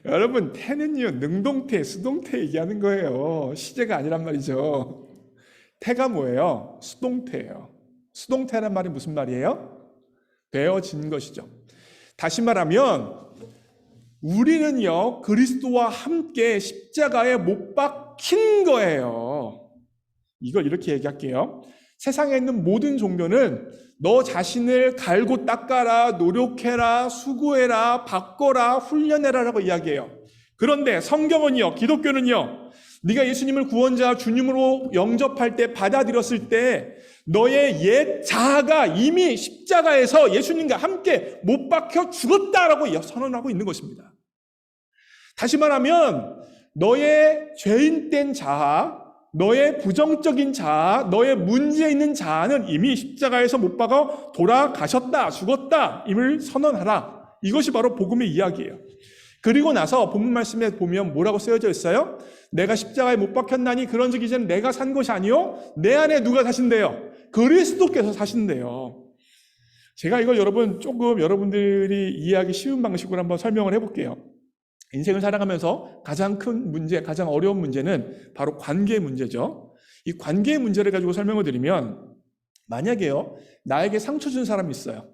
여러분 태는요 능동태, 수동태 얘기하는 거예요. 시제가 아니란 말이죠. 태가 뭐예요? 수동태예요. 수동태란 말이 무슨 말이에요? 되어진 것이죠. 다시 말하면 우리는요 그리스도와 함께 십자가에 못 박힌 거예요. 이걸 이렇게 얘기할게요. 세상에 있는 모든 종교는 너 자신을 갈고 닦아라, 노력해라, 수고해라, 바꿔라, 훈련해라 라고 이야기해요. 그런데 성경은요, 기독교는요, 네가 예수님을 구원자 주님으로 영접할 때, 받아들였을 때 너의 옛 자아가 이미 십자가에서 예수님과 함께 못 박혀 죽었다라고 선언하고 있는 것입니다. 다시 말하면 너의 죄인된 자아, 너의 부정적인 자아, 너의 문제 있는 자아는 이미 십자가에서 못 박아 돌아가셨다, 죽었다 임을 선언하라. 이것이 바로 복음의 이야기예요. 그리고 나서 본문 말씀에 보면 뭐라고 쓰여져 있어요? 내가 십자가에 못 박혔나니 그런즉 이제는 내가 산 것이 아니요 내 안에 누가 사신대요? 그리스도께서 사신대요. 제가 이걸 조금 여러분들이 이해하기 쉬운 방식으로 한번 설명을 해볼게요. 인생을 살아가면서 가장 큰 문제, 가장 어려운 문제는 바로 관계 문제죠. 이 관계의 문제를 가지고 설명을 드리면 만약에요, 나에게 상처 준 사람이 있어요.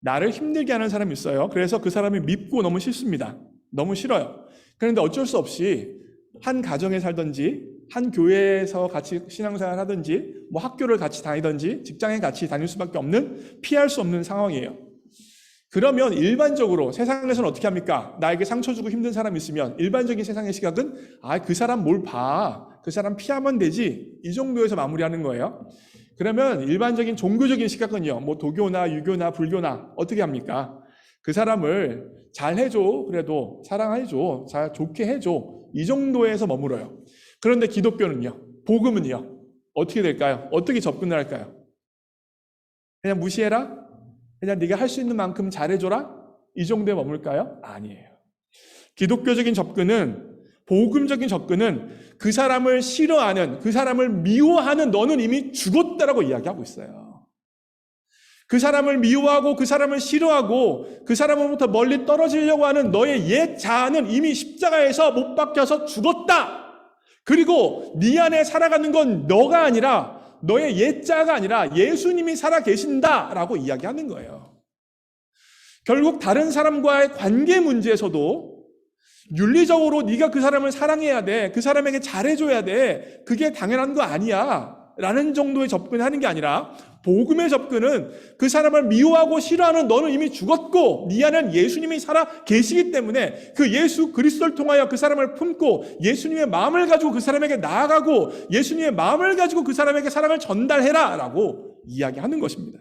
나를 힘들게 하는 사람이 있어요. 그래서 그 사람이 밉고 너무 싫습니다. 너무 싫어요. 그런데 어쩔 수 없이 한 가정에 살든지 한 교회에서 같이 신앙생활 하든지 뭐 학교를 같이 다니든지 직장에 같이 다닐 수밖에 없는 피할 수 없는 상황이에요. 그러면 일반적으로 세상에서는 어떻게 합니까? 나에게 상처 주고 힘든 사람 있으면 일반적인 세상의 시각은 그 사람 뭘 봐. 그 사람 피하면 되지. 이 정도에서 마무리하는 거예요. 그러면 일반적인 종교적인 시각은요. 뭐 도교나 유교나 불교나 어떻게 합니까? 그 사람을 잘 해줘. 그래도 사랑해줘. 잘 좋게 해줘. 이 정도에서 머물어요. 그런데 기독교는요. 복음은요. 어떻게 될까요? 어떻게 접근을 할까요? 그냥 무시해라? 그냥 네가 할 수 있는 만큼 잘해줘라? 이 정도에 머물까요? 아니에요. 기독교적인 접근은, 복음적인 접근은 그 사람을 싫어하는, 그 사람을 미워하는 너는 이미 죽었다라고 이야기하고 있어요. 그 사람을 미워하고 그 사람을 싫어하고 그 사람으로부터 멀리 떨어지려고 하는 너의 옛 자아는 이미 십자가에서 못 박혀서 죽었다. 그리고 네 안에 살아가는 건 너가 아니라 너의 옛 자아가 아니라 예수님이 살아 계신다라고 이야기하는 거예요. 결국 다른 사람과의 관계 문제에서도 윤리적으로 네가 그 사람을 사랑해야 돼. 그 사람에게 잘해줘야 돼. 그게 당연한 거 아니야. 라는 정도의 접근을 하는 게 아니라 복음의 접근은 그 사람을 미워하고 싫어하는 너는 이미 죽었고 네 안에는 예수님이 살아 계시기 때문에 그 예수 그리스도를 통하여 그 사람을 품고 예수님의 마음을 가지고 그 사람에게 나아가고 예수님의 마음을 가지고 그 사람에게 사랑을 전달해라 라고 이야기하는 것입니다.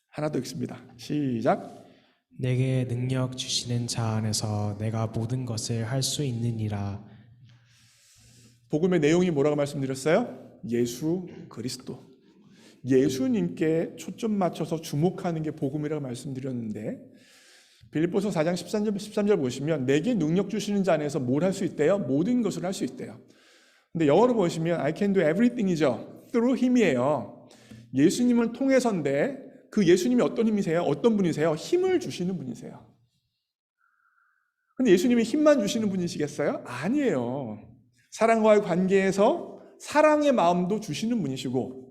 하나 더 읽습니다. 시작. 내게 능력 주시는 자 안에서 내가 모든 것을 할 수 있느니라. 복음의 내용이 뭐라고 말씀드렸어요? 예수 그리스도. 예수님께 초점 맞춰서 주목하는 게 복음이라고 말씀드렸는데 빌립보서 4장 13절 보시면 내게 능력 주시는 자 안에서 뭘 할 수 있대요? 모든 것을 할 수 있대요. 근데 영어로 보시면 I can do everything이죠. through him이에요. 예수님을 통해서인데 그 예수님이 어떤 힘이세요? 어떤 분이세요? 힘을 주시는 분이세요. 근데 예수님이 힘만 주시는 분이시겠어요? 아니에요. 사랑과의 관계에서 사랑의 마음도 주시는 분이시고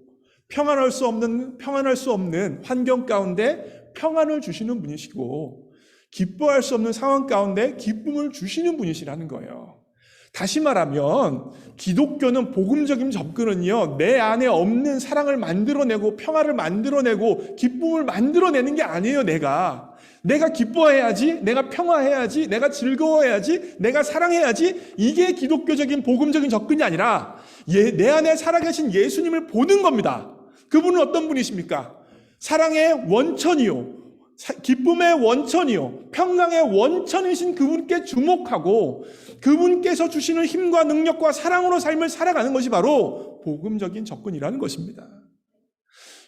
평안할 수 없는 환경 가운데 평안을 주시는 분이시고 기뻐할 수 없는 상황 가운데 기쁨을 주시는 분이시라는 거예요. 다시 말하면 기독교는 복음적인 접근은요. 내 안에 없는 사랑을 만들어내고 평화를 만들어내고 기쁨을 만들어내는 게 아니에요. 내가 기뻐해야지, 내가 평화해야지, 내가 즐거워해야지, 내가 사랑해야지. 이게 기독교적인 복음적인 접근이 아니라 내 안에 살아계신 예수님을 보는 겁니다. 그분은 어떤 분이십니까? 사랑의 원천이요, 기쁨의 원천이요, 평강의 원천이신 그분께 주목하고 그분께서 주시는 힘과 능력과 사랑으로 삶을 살아가는 것이 바로 복음적인 접근이라는 것입니다.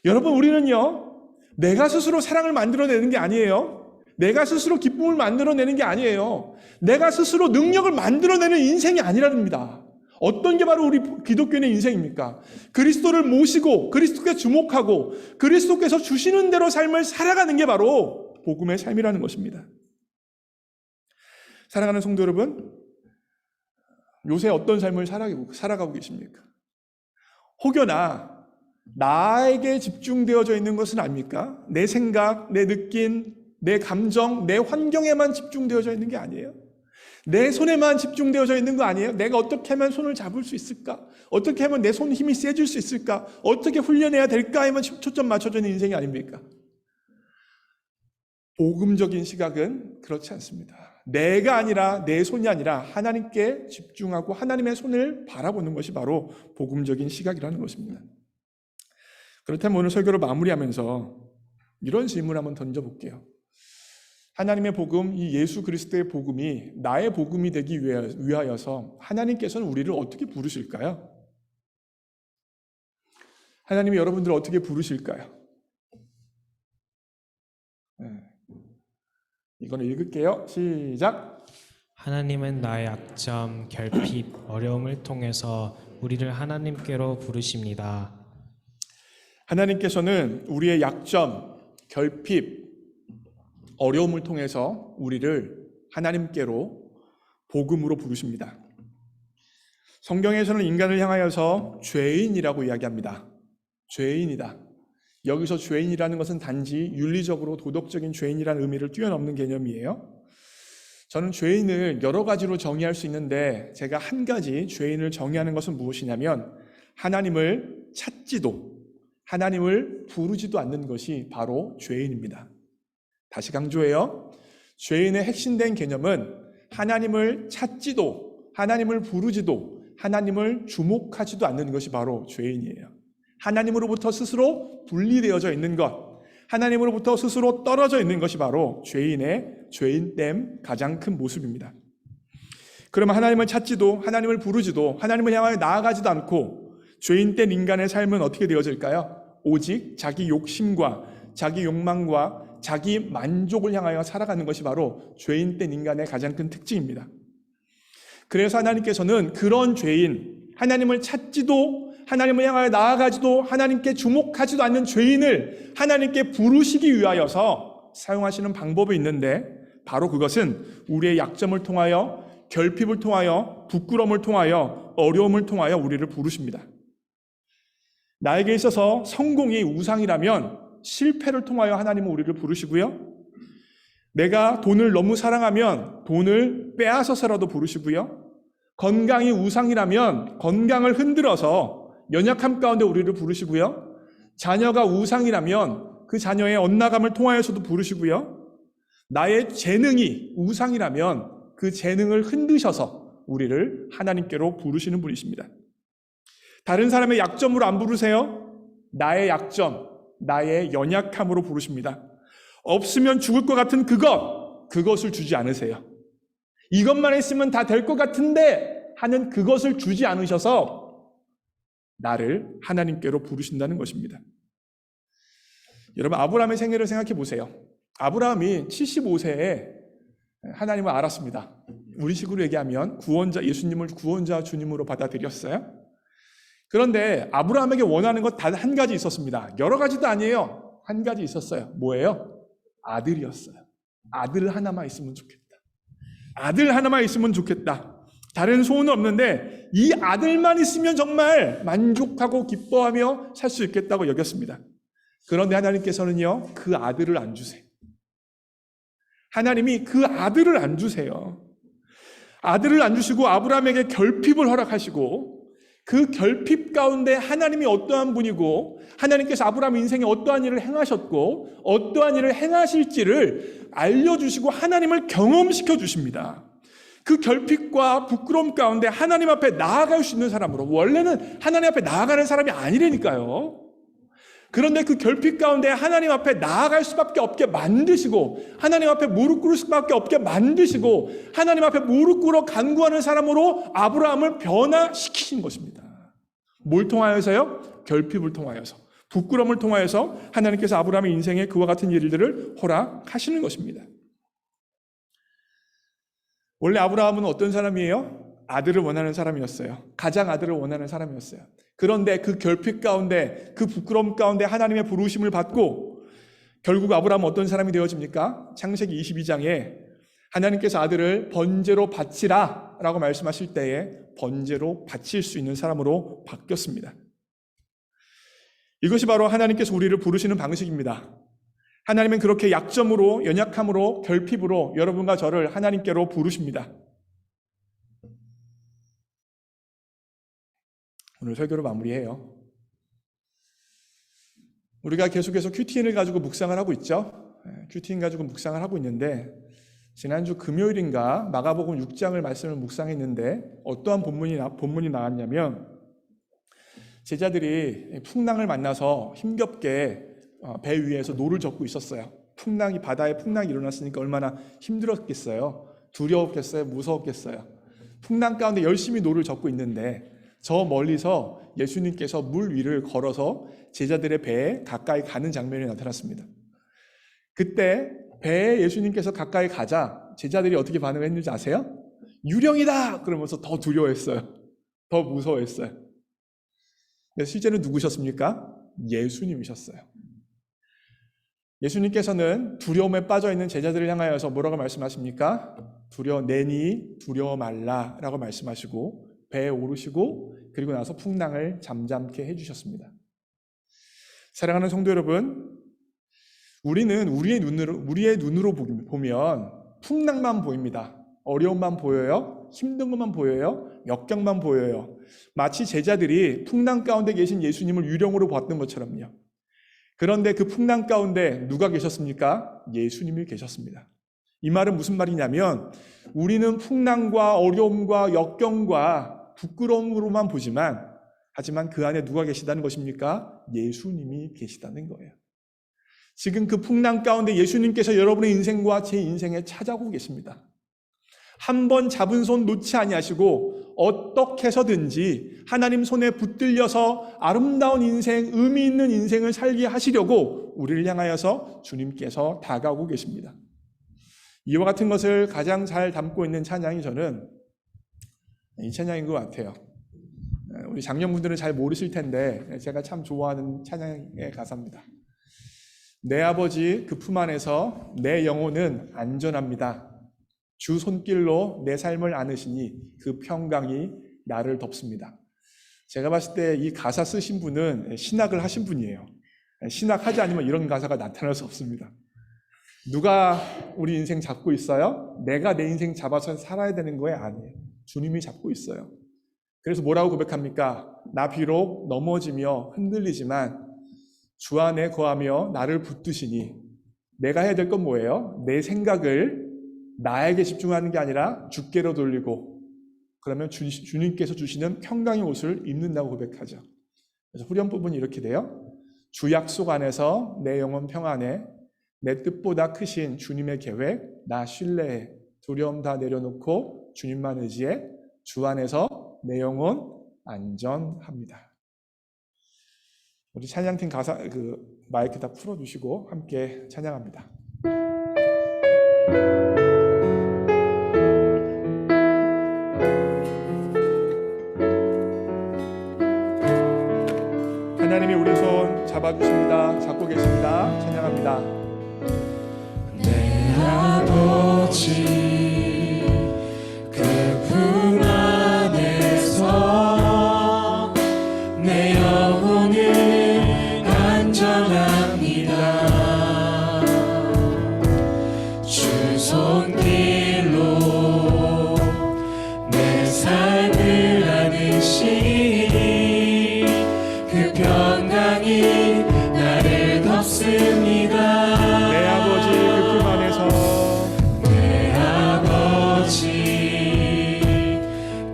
여러분, 우리는요, 내가 스스로 사랑을 만들어내는 게 아니에요. 내가 스스로 기쁨을 만들어내는 게 아니에요. 내가 스스로 능력을 만들어내는 인생이 아니랍니다. 어떤 게 바로 우리 기독교인의 인생입니까? 그리스도를 모시고 그리스도께 주목하고 그리스도께서 주시는 대로 삶을 살아가는 게 바로 복음의 삶이라는 것입니다. 사랑하는 성도 여러분, 요새 어떤 삶을 살아가고 계십니까? 혹여나 나에게 집중되어져 있는 것은 아닙니까? 내 생각, 내 느낌, 내 감정, 내 환경에만 집중되어져 있는 게 아니에요? 내 손에만 집중되어져 있는 거 아니에요? 내가 어떻게 하면 손을 잡을 수 있을까? 어떻게 하면 내 손 힘이 세질 수 있을까? 어떻게 훈련해야 될까에만 초점 맞춰져 있는 인생이 아닙니까? 복음적인 시각은 그렇지 않습니다. 내가 아니라, 내 손이 아니라 하나님께 집중하고 하나님의 손을 바라보는 것이 바로 복음적인 시각이라는 것입니다. 그렇다면 오늘 설교를 마무리하면서 이런 질문을 한번 던져볼게요. 하나님의 복음, 이 예수 그리스도의 복음이 나의 복음이 되기 위하여서 하나님께서는 우리를 어떻게 부르실까요? 하나님이 여러분들을 어떻게 부르실까요? 이거는 읽을게요. 시작. 하나님은 나의 약점, 결핍, 어려움을 통해서 우리를 하나님께로 부르십니다. 하나님께서는 우리의 약점, 결핍, 어려움을 통해서 우리를 하나님께로 복음으로 부르십니다. 성경에서는 인간을 향하여서 죄인이라고 이야기합니다. 죄인이다. 여기서 죄인이라는 것은 단지 윤리적으로 도덕적인 죄인이라는 의미를 뛰어넘는 개념이에요. 저는 죄인을 여러 가지로 정의할 수 있는데 제가 한 가지 죄인을 정의하는 것은 무엇이냐면 하나님을 찾지도 하나님을 부르지도 않는 것이 바로 죄인입니다. 다시 강조해요. 죄인의 핵심된 개념은 하나님을 찾지도 하나님을 부르지도 하나님을 주목하지도 않는 것이 바로 죄인이에요. 하나님으로부터 스스로 분리되어져 있는 것, 하나님으로부터 스스로 떨어져 있는 것이 바로 죄인의 죄인됨 가장 큰 모습입니다. 그러면 하나님을 찾지도 하나님을 부르지도 하나님을 향하여 나아가지도 않고 죄인된 인간의 삶은 어떻게 되어질까요? 오직 자기 욕심과 자기 욕망과 자기 만족을 향하여 살아가는 것이 바로 죄인된 인간의 가장 큰 특징입니다. 그래서 하나님께서는 그런 죄인, 하나님을 찾지도 하나님을 향하여 나아가지도 하나님께 주목하지도 않는 죄인을 하나님께 부르시기 위하여서 사용하시는 방법이 있는데 바로 그것은 우리의 약점을 통하여 결핍을 통하여 부끄러움을 통하여 어려움을 통하여 우리를 부르십니다. 나에게 있어서 성공이 우상이라면 실패를 통하여 하나님은 우리를 부르시고요. 내가 돈을 너무 사랑하면 돈을 빼앗아서라도 부르시고요. 건강이 우상이라면 건강을 흔들어서 연약함 가운데 우리를 부르시고요. 자녀가 우상이라면 그 자녀의 엇나감을 통하여서도 부르시고요. 나의 재능이 우상이라면 그 재능을 흔드셔서 우리를 하나님께로 부르시는 분이십니다. 다른 사람의 약점으로 안 부르세요. 나의 약점, 나의 연약함으로 부르십니다. 없으면 죽을 것 같은 그것을 주지 않으세요. 이것만 있으면 다 될 것 같은데 하는 그것을 주지 않으셔서 나를 하나님께로 부르신다는 것입니다. 여러분, 아브라함의 생애를 생각해 보세요. 아브라함이 75세에 하나님을 알았습니다. 우리식으로 얘기하면 구원자, 예수님을 구원자 주님으로 받아들였어요. 그런데 아브라함에게 원하는 것 단 한 가지 있었습니다. 여러 가지도 아니에요. 한 가지 있었어요. 뭐예요? 아들이었어요. 아들 하나만 있으면 좋겠다. 아들 하나만 있으면 좋겠다. 다른 소원은 없는데 이 아들만 있으면 정말 만족하고 기뻐하며 살 수 있겠다고 여겼습니다. 그런데 하나님께서는요, 그 아들을 안 주세요. 하나님이 그 아들을 안 주세요. 아들을 안 주시고 아브라함에게 결핍을 허락하시고 그 결핍 가운데 하나님이 어떠한 분이고 하나님께서 아브라함 인생에 어떠한 일을 행하셨고 어떠한 일을 행하실지를 알려주시고 하나님을 경험시켜 주십니다. 그 결핍과 부끄러움 가운데 하나님 앞에 나아갈 수 있는 사람으로, 원래는 하나님 앞에 나아가는 사람이 아니라니까요. 그런데 그 결핍 가운데 하나님 앞에 나아갈 수밖에 없게 만드시고 하나님 앞에 무릎 꿇을 수밖에 없게 만드시고 하나님 앞에 무릎 꿇어 간구하는 사람으로 아브라함을 변화시키신 것입니다. 뭘 통하여서요? 결핍을 통하여서, 부끄러움을 통하여서 하나님께서 아브라함의 인생에 그와 같은 일들을 허락하시는 것입니다. 원래 아브라함은 어떤 사람이에요? 아들을 원하는 사람이었어요. 가장 아들을 원하는 사람이었어요. 그런데 그 결핍 가운데, 그 부끄러움 가운데 하나님의 부르심을 받고 결국 아브라함은 어떤 사람이 되어집니까? 창세기 22장에 하나님께서 아들을 번제로 바치라 라고 말씀하실 때에 번제로 바칠 수 있는 사람으로 바뀌었습니다. 이것이 바로 하나님께서 우리를 부르시는 방식입니다. 하나님은 그렇게 약점으로, 연약함으로, 결핍으로 여러분과 저를 하나님께로 부르십니다. 오늘 설교를 마무리해요. 우리가 계속해서 QTN을 가지고 묵상을 하고 있죠. QTN 가지고 묵상을 하고 있는데 지난주 금요일인가 마가복음 6장을 말씀을 묵상했는데 어떠한 본문이 나왔냐면 제자들이 풍랑을 만나서 힘겹게 배 위에서 노를 젓고 있었어요. 바다에 풍랑이 일어났으니까 얼마나 힘들었겠어요. 두려웠겠어요. 무서웠겠어요. 풍랑 가운데 열심히 노를 젓고 있는데 저 멀리서 예수님께서 물 위를 걸어서 제자들의 배에 가까이 가는 장면이 나타났습니다. 그때 배에 예수님께서 가까이 가자 제자들이 어떻게 반응을 했는지 아세요? 유령이다! 그러면서 더 두려워했어요. 더 무서워했어요. 실제로 누구셨습니까? 예수님이셨어요. 예수님께서는 두려움에 빠져있는 제자들을 향하여서 뭐라고 말씀하십니까? 내니 두려워 말라 라고 말씀하시고 배에 오르시고 그리고 나서 풍랑을 잠잠케 해주셨습니다. 사랑하는 성도 여러분, 우리는 우리의 눈으로 보면 풍랑만 보입니다. 어려움만 보여요. 보여요? 힘든 것만 보여요? 역경만 보여요? 마치 제자들이 풍랑 가운데 계신 예수님을 유령으로 봤던 것처럼요. 그런데 그 풍랑 가운데 누가 계셨습니까? 예수님이 계셨습니다. 이 말은 무슨 말이냐면 우리는 풍랑과 어려움과 역경과 부끄러움으로만 보지만 하지만 그 안에 누가 계시다는 것입니까? 예수님이 계시다는 거예요. 지금 그 풍랑 가운데 예수님께서 여러분의 인생과 제 인생에 찾아오고 계십니다. 한 번 잡은 손 놓지 아니하시고 어떻게 해서든지 하나님 손에 붙들려서 아름다운 인생, 의미 있는 인생을 살게 하시려고 우리를 향하여서 주님께서 다가오고 계십니다. 이와 같은 것을 가장 잘 담고 있는 찬양이 저는 이 찬양인 것 같아요. 우리 장년분들은 잘 모르실 텐데 제가 참 좋아하는 찬양의 가사입니다. 내 아버지 그 품 안에서 내 영혼은 안전합니다. 주 손길로 내 삶을 안으시니 그 평강이 나를 덮습니다. 제가 봤을 때 이 가사 쓰신 분은 신학을 하신 분이에요. 신학하지 않으면 이런 가사가 나타날 수 없습니다. 누가 우리 인생 잡고 있어요? 내가 내 인생 잡아서 살아야 되는 거에 아니에요. 주님이 잡고 있어요. 그래서 뭐라고 고백합니까? 나 비록 넘어지며 흔들리지만 주 안에 거하며 나를 붙드시니 내가 해야 될 건 뭐예요? 내 생각을 나에게 집중하는 게 아니라 주께로 돌리고 그러면 주님께서 주시는 평강의 옷을 입는다고 고백하죠. 그래서 후렴 부분이 이렇게 돼요. 주 약속 안에서 내 영혼 평안해 내 뜻보다 크신 주님의 계획 나 신뢰해 두려움 다 내려놓고 주님만 의지해 주 안에서 내 영혼 안전합니다. 우리 찬양팀 가사 마이크 다 풀어주시고 함께 찬양합니다. 하나님이 우리 손 잡아주십니다. 잡고 계십니다. 찬양합니다. 내 아버지 그 품 안에서 내 영혼은 안전합니다. 주 손길로 내 삶을 안으시니 그 평강이 나를 덮습니다. 내 아버지 그 품 안에서 내 아버지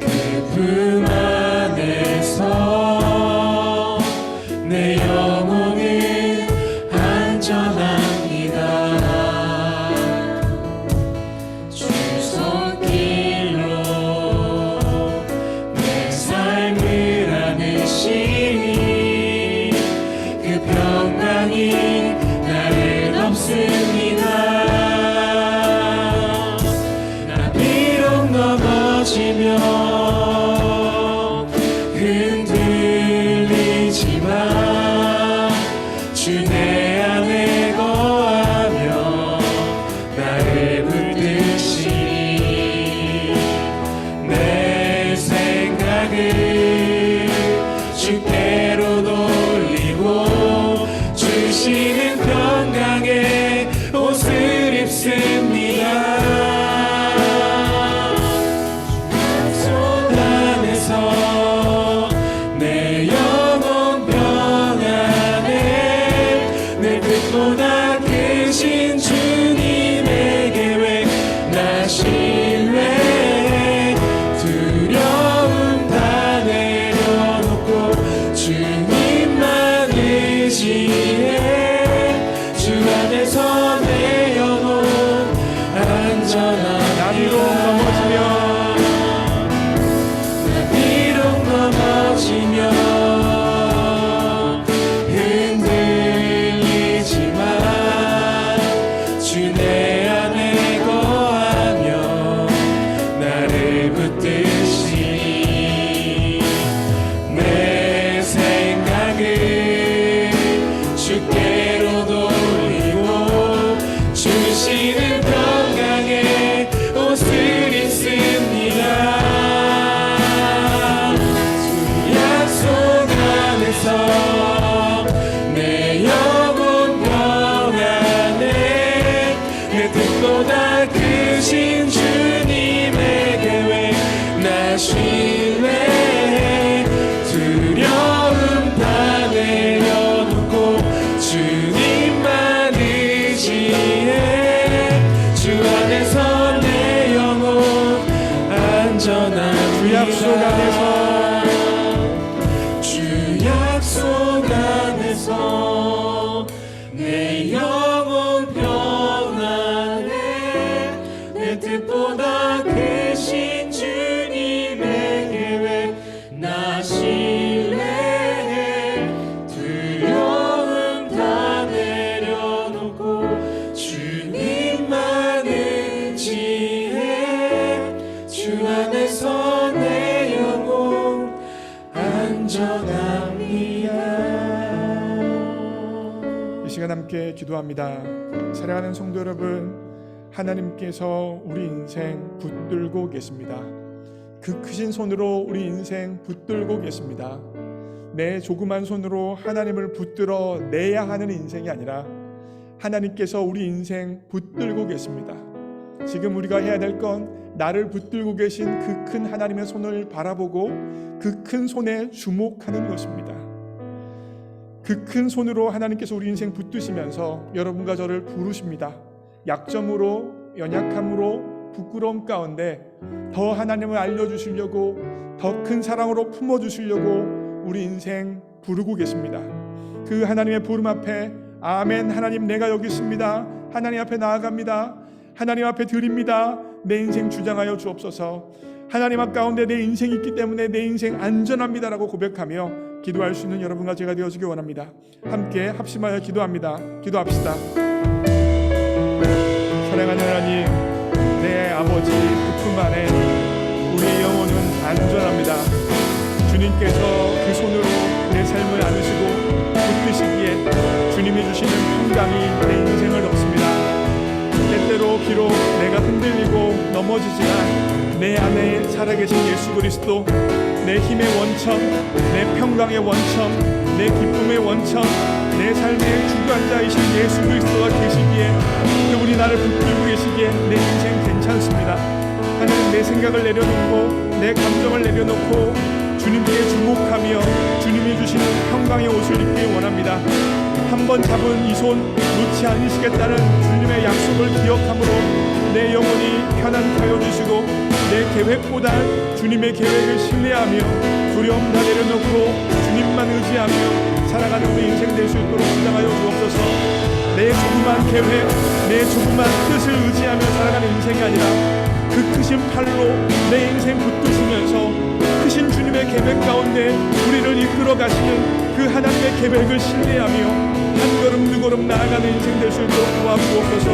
그 품 안에서 내 영혼은 안전합니다. 주 손길로 내 삶을 안으시니 그 평강이 나를 덮습니다. 나 비록 넘어지며 흔들리지만 주 내 안에 거하며 나를 붙드시니 내 생각을 주께로 돌리고 주시는 평강의 옷을 입습니다. 손 안에서 내 영혼 평안해 내 뜻보다 크신 주님의 계획 나 신뢰해 두려움 다 내려놓고 주님만 의지해 주 안에서 내 영혼 안전합니다. 나 비록 넘어지며 나 비록 넘어지며 흔들리지만 내 영혼 평안해 내 뜻보다 크신 주님의 계획 나 신뢰해 두려움 다 내려놓고 주님만 의지해 주 안에서 내 영혼 안전합니다. 이 시간 함께 기도합니다. 사랑하는 성도 여러분, 하나님께서 우리 인생 붙들고 계십니다. 그 크신 손으로 우리 인생 붙들고 계십니다. 내 조그만 손으로 하나님을 붙들어 내야 하는 인생이 아니라 하나님께서 우리 인생 붙들고 계십니다. 지금 우리가 해야 될 건 나를 붙들고 계신 그 큰 하나님의 손을 바라보고 그 큰 손에 주목하는 것입니다. 그 큰 손으로 하나님께서 우리 인생 붙드시면서 여러분과 저를 부르십니다. 약점으로, 연약함으로, 부끄러움 가운데 더 하나님을 알려주시려고, 더 큰 사랑으로 품어주시려고 우리 인생 부르고 계십니다. 그 하나님의 부름 앞에 아멘, 하나님 내가 여기 있습니다. 하나님 앞에 나아갑니다. 하나님 앞에 드립니다. 내 인생 주장하여 주옵소서. 하나님 앞 가운데 내 인생이 있기 때문에 내 인생 안전합니다라고 고백하며 기도할 수 있는 여러분과 제가 되어주기 원합니다. 함께 합심하여 기도합니다. 기도합시다. 사랑하는 하나님, 내 아버지 그 품 안에 우리의 영혼은 안전합니다. 주님께서 그 손으로 내 삶을 안으시고 붙드시기에 주님이 주시는 평강이 내 인생을 덮습니다. 때때로 비록 내가 흔들리고 넘어지지만 내 안에 살아계신 예수 그리스도, 내 힘의 원천, 내 평강의 원천, 내 기쁨의 원천, 내 삶의 주관자이신 예수 그리스도가 계시기에, 그분이 나를 붙들고 계시기에 내 인생 괜찮습니다. 하나님, 내 생각을 내려놓고 내 감정을 내려놓고 주님께 주목하며 주님이 주시는 평강의 옷을 입기 원합니다. 한번 잡은 이 손 놓지 않으시겠다는 주님의 약속을 기억함으로 내 영혼이 편안케 하여 주시고 내 계획보다 주님의 계획을 신뢰하며 두려움 다 내려놓고 주님만 의지하며 살아가는 우리 인생 될 수 있도록 주장하여 주옵소서. 내 조그만 계획, 내 조그만 뜻을 의지하며 살아가는 인생이 아니라 그 크신 팔로 내 인생 붙드시면서 크신 주님의 계획 가운데 우리를 이끌어 가시는 그 하나님의 계획을 신뢰하며 한 걸음 두 걸음 나아가는 인생 될 수 있도록 도와주옵소서.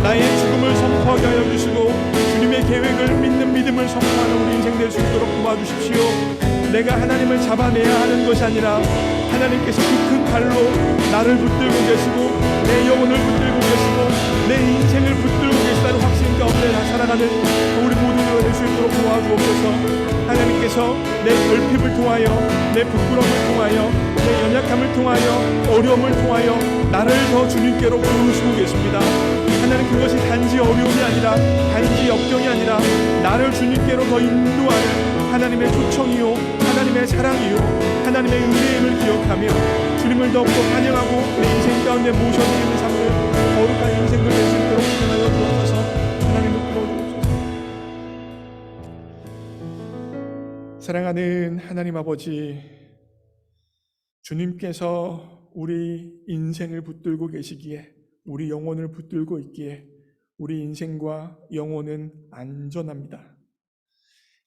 나의 죽음을 선포하게 하여 주시고 주님의 계획을 믿는 믿음을 선포하는 우리 인생 될 수 있도록 도와주십시오. 내가 하나님을 잡아내야 하는 것이 아니라 하나님께서 그 큰 발로 나를 붙들고 계시고 내 영혼을 붙들고 계시고 내 인생을 붙들고 계시다는 확신 가운데 살아가는 우리 모두가 될 수 있도록 도와주옵소서. 하나님께서 내 결핍을 통하여, 내 부끄러움을 통하여, 내 연약함을 통하여, 어려움을 통하여 나를 더 주님께로 부르시고 계십니다. 하나님, 그것이 단지 어려움이 아니라, 단지 역경이 아니라 나를 주님께로 더 인도하는 하나님의 초청이요, 하나님의 사랑이요, 하나님의 은혜임을 기억하며 주님을 더욱더 환영하고 내 인생 가운데 모셔드리는 삶을, 거룩한 인생을 낼 수 있도록 주장하여 주옵소서. 하나님을 불러주옵소서. 사랑하는 하나님 아버지, 주님께서 우리 인생을 붙들고 계시기에, 우리 영혼을 붙들고 있기에 우리 인생과 영혼은 안전합니다.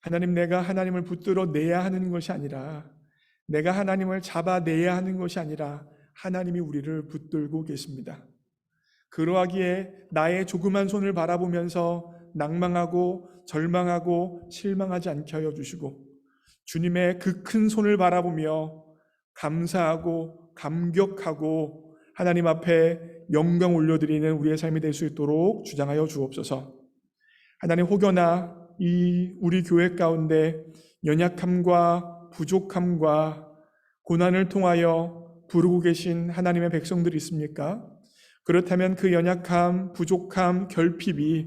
하나님, 내가 하나님을 붙들어 내야 하는 것이 아니라, 내가 하나님을 잡아내야 하는 것이 아니라 하나님이 우리를 붙들고 계십니다. 그러하기에 나의 조그만 손을 바라보면서 낭망하고 절망하고 실망하지 않게 하여 주시고 주님의 그 큰 손을 바라보며 감사하고 감격하고 하나님 앞에 영광 올려드리는 우리의 삶이 될 수 있도록 주장하여 주옵소서. 하나님, 혹여나 이 우리 교회 가운데 연약함과 부족함과 고난을 통하여 부르고 계신 하나님의 백성들이 있습니까? 그렇다면 그 연약함, 부족함, 결핍이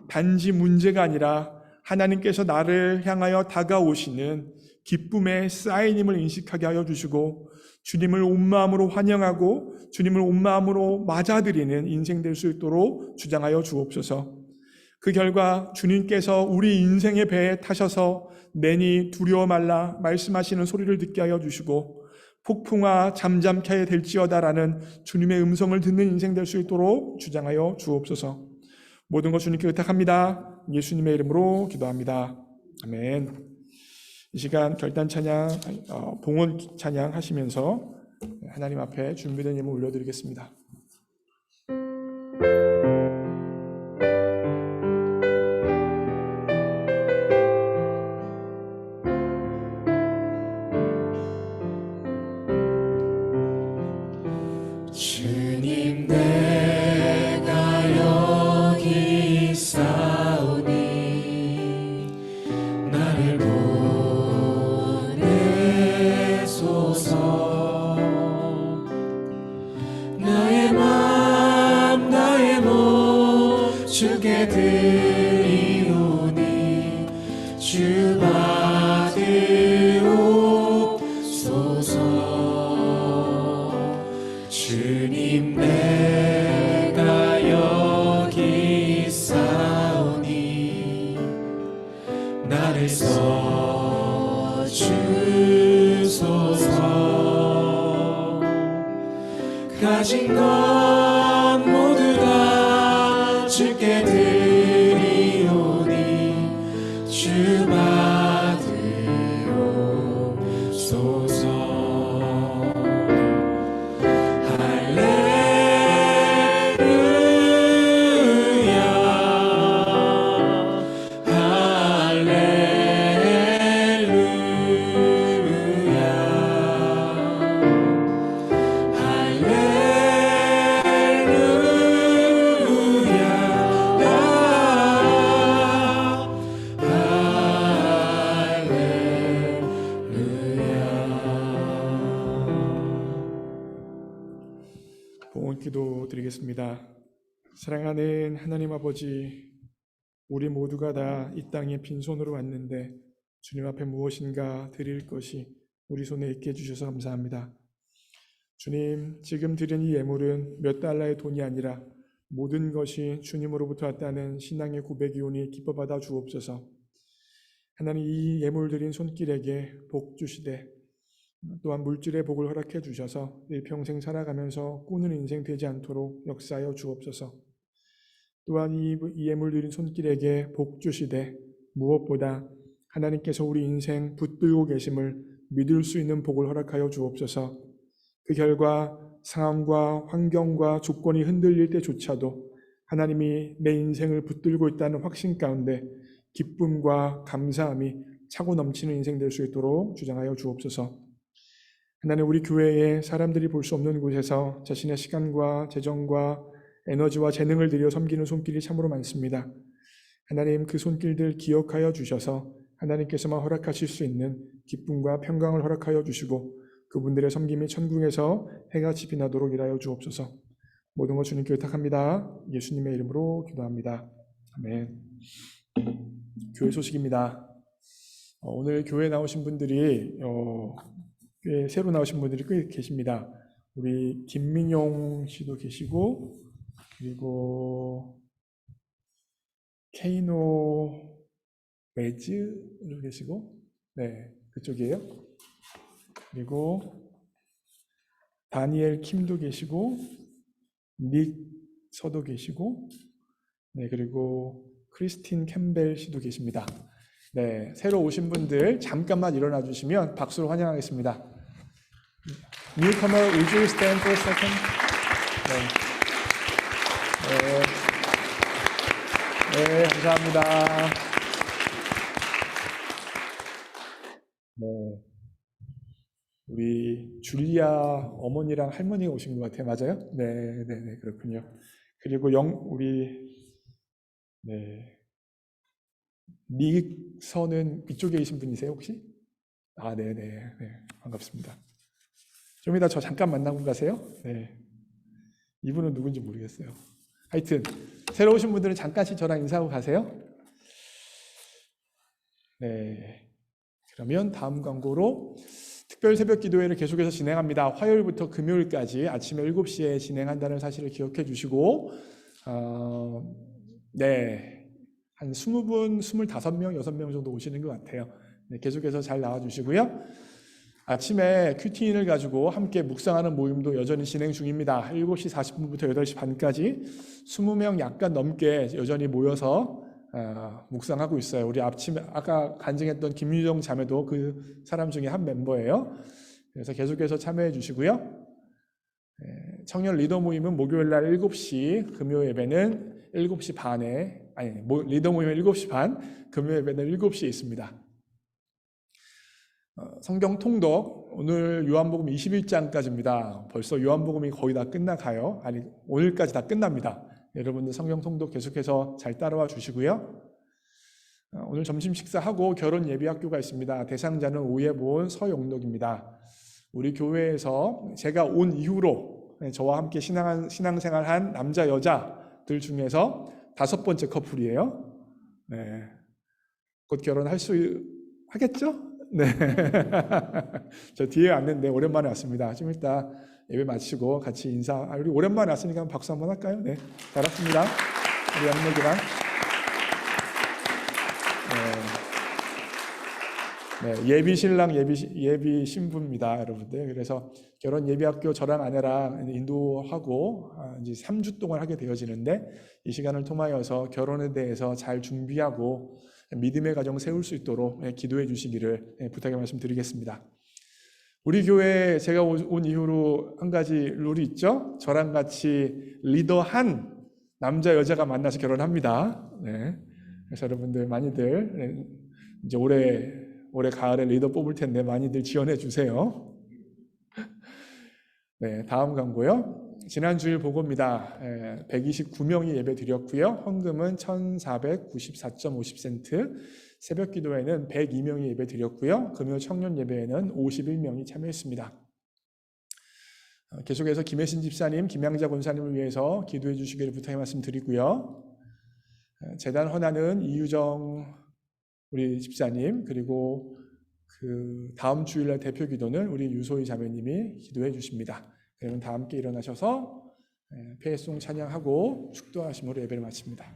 단지 문제가 아니라 하나님께서 나를 향하여 다가오시는 기쁨의 사인임을 인식하게 하여 주시고 주님을 온 마음으로 환영하고 주님을 온 마음으로 맞아들이는 인생 될 수 있도록 주장하여 주옵소서. 그 결과 주님께서 우리 인생의 배에 타셔서 내니 두려워 말라 말씀하시는 소리를 듣게 하여 주시고 폭풍아 잠잠케 될지어다라는 주님의 음성을 듣는 인생 될 수 있도록 주장하여 주옵소서. 모든 것 주님께 의탁합니다. 예수님의 이름으로 기도합니다. 아멘. 이 시간 결단 찬양, 봉헌 찬양 하시면서 하나님 앞에 준비된 예물 올려드리겠습니다. 주님 내가 여기 있사오니 나를 보내소서. 나의 맘 나의 몸 주께 드리오니 주 받으옵소서. 주님 내가 여기 있사오니 나를 써주소서. 가진 것 모두 다 주께 드리오니 주 받으옵소서. 봉헌 기도 드리겠습니다. 사랑하는 하나님 아버지, 우리 모두가 다 이 땅에 빈손으로 왔는데 주님 앞에 무엇인가 드릴 것이 우리 손에 있게 해주셔서 감사합니다. 주님, 지금 드린 이 예물은 몇 달러의 돈이 아니라 모든 것이 주님으로부터 왔다는 신앙의 고백이오니 기뻐 받아 주옵소서. 하나님, 이 예물 드린 손길에게 복 주시되 또한 물질의 복을 허락해 주셔서 일평생 살아가면서 꾸는 인생 되지 않도록 역사하여 주옵소서. 또한 이 예물 드린 손길에게 복 주시되 무엇보다 하나님께서 우리 인생 붙들고 계심을 믿을 수 있는 복을 허락하여 주옵소서. 그 결과 상황과 환경과 조건이 흔들릴 때조차도 하나님이 내 인생을 붙들고 있다는 확신 가운데 기쁨과 감사함이 차고 넘치는 인생 될 수 있도록 주장하여 주옵소서. 하나님, 우리 교회에 사람들이 볼 수 없는 곳에서 자신의 시간과 재정과 에너지와 재능을 들여 섬기는 손길이 참으로 많습니다. 하나님, 그 손길들 기억하여 주셔서 하나님께서만 허락하실 수 있는 기쁨과 평강을 허락하여 주시고 그분들의 섬김이 천국에서 해같이 빛나도록 일하여 주옵소서. 모든 것 주님께 의탁합니다. 예수님의 이름으로 기도합니다. 아멘. 교회 소식입니다. 오늘 교회에 나오신 분들이 꽤 새로 나오신 분들이 꽤 계십니다. 우리 김민용 씨도 계시고, 그리고 케이노 매즈도 계시고, 네, 그쪽이에요. 그리고 다니엘 킴도 계시고, 닉 서도 계시고, 네, 그리고 크리스틴 캠벨 씨도 계십니다. 네, 새로 오신 분들 잠깐만 일어나 주시면 박수로 환영하겠습니다. Newcomer, would you stand for a second? 네, 감사합니다. 네, 우리 줄리아 어머니랑 할머니가 오신 것 같아요. 맞아요? 네, 그렇군요. 그리고 닉서는 이쪽에 계신 분이세요, 혹시? 네, 반갑습니다. 좀 이따 저 잠깐 만나고 가세요. 네, 이분은 누군지 모르겠어요. 하여튼 새로 오신 분들은 잠깐씩 저랑 인사하고 가세요. 네, 그러면 다음 광고로 특별 새벽 기도회를 계속해서 진행합니다. 화요일부터 금요일까지 아침 7시에 진행한다는 사실을 기억해 주시고, 네, 한 20분, 25명, 6명 정도 오시는 것 같아요. 네, 계속해서 잘 나와주시고요. 아침에 큐티인을 가지고 함께 묵상하는 모임도 여전히 진행 중입니다. 7시 40분부터 8시 반까지 20명 약간 넘게 여전히 모여서 묵상하고 있어요. 우리 아까 간증했던 김유정 자매도 그 사람 중에 한 멤버예요. 그래서 계속해서 참여해 주시고요. 청년 리더 모임은 목요일 날 7시, 금요 예배는 7시 반에, 리더 모임은 7시 반, 금요 예배는 7시에 있습니다. 성경 통독, 오늘 요한복음 21장까지입니다. 벌써 요한복음이 거의 다 끝나가요. 오늘까지 다 끝납니다. 여러분들 성경 통독 계속해서 잘 따라와 주시고요. 오늘 점심 식사하고 결혼 예비학교가 있습니다. 대상자는 오후에 본 서용록입니다. 우리 교회에서 제가 온 이후로 저와 함께 신앙생활한 남자 여자들 중에서 5번째 커플이에요. 네, 곧 결혼할 수 하겠죠? 네. 저 뒤에 왔는데 오랜만에 왔습니다. 좀 이따 예배 마치고 같이 우리 오랜만에 왔으니까 박수 한번 할까요? 네, 잘 왔습니다. 우리 양목이랑. 네, 예비 신랑, 예비 신부입니다, 여러분들. 그래서 결혼 예비학교 저랑 아내랑 인도하고 이제 3주 동안 하게 되어지는데, 이 시간을 통하여서 결혼에 대해서 잘 준비하고 믿음의 가정 세울 수 있도록 기도해 주시기를 부탁의 말씀드리겠습니다. 우리 교회에 제가 온 이후로 한 가지 룰이 있죠. 저랑 같이 리더한 남자 여자가 만나서 결혼합니다. 네. 그래서 여러분들 많이들 이제 올해 가을에 리더 뽑을 텐데 많이들 지원해 주세요. 네, 다음 광고요. 지난 주일 보고입니다. 129명이 예배 드렸고요. 헌금은 1,494.50센트, 새벽 기도회는 102명이 예배 드렸고요. 금요 청년 예배에는 51명이 참여했습니다. 계속해서 김혜신 집사님, 김양자 권사님을 위해서 기도해 주시기를 부탁의 말씀 드리고요. 재단 헌화는 이유정 우리 집사님, 그리고 그 다음 주일날 대표 기도는 우리 유소희 자매님이 기도해 주십니다. 그러면 다 함께 일어나셔서 폐송 찬양하고 축도하심으로 예배를 마칩니다.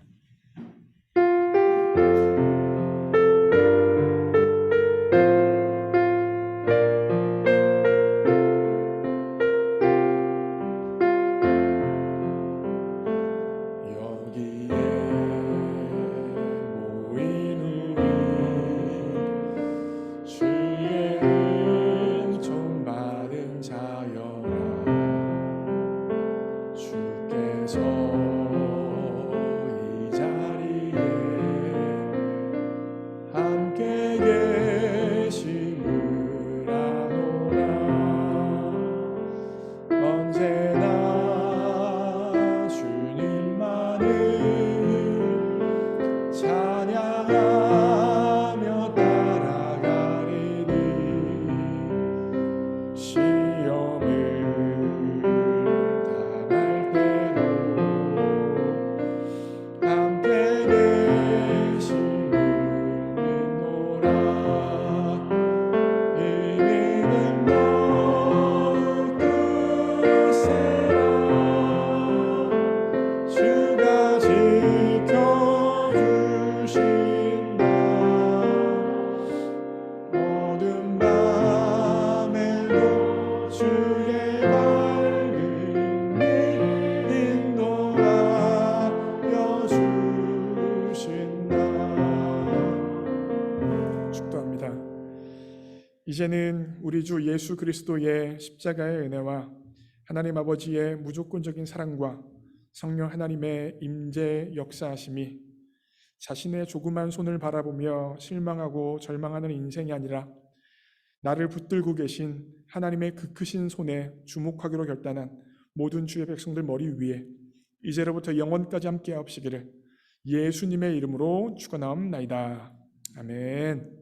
이제는 우리 주 예수 그리스도의 십자가의 은혜와 하나님 아버지의 무조건적인 사랑과 성령 하나님의 임재 역사하심이 자신의 조그만 손을 바라보며 실망하고 절망하는 인생이 아니라 나를 붙들고 계신 하나님의 그 크신 손에 주목하기로 결단한 모든 주의 백성들 머리 위에 이제로부터 영원까지 함께 하옵시기를 예수님의 이름으로 축원하옵나이다. 아멘.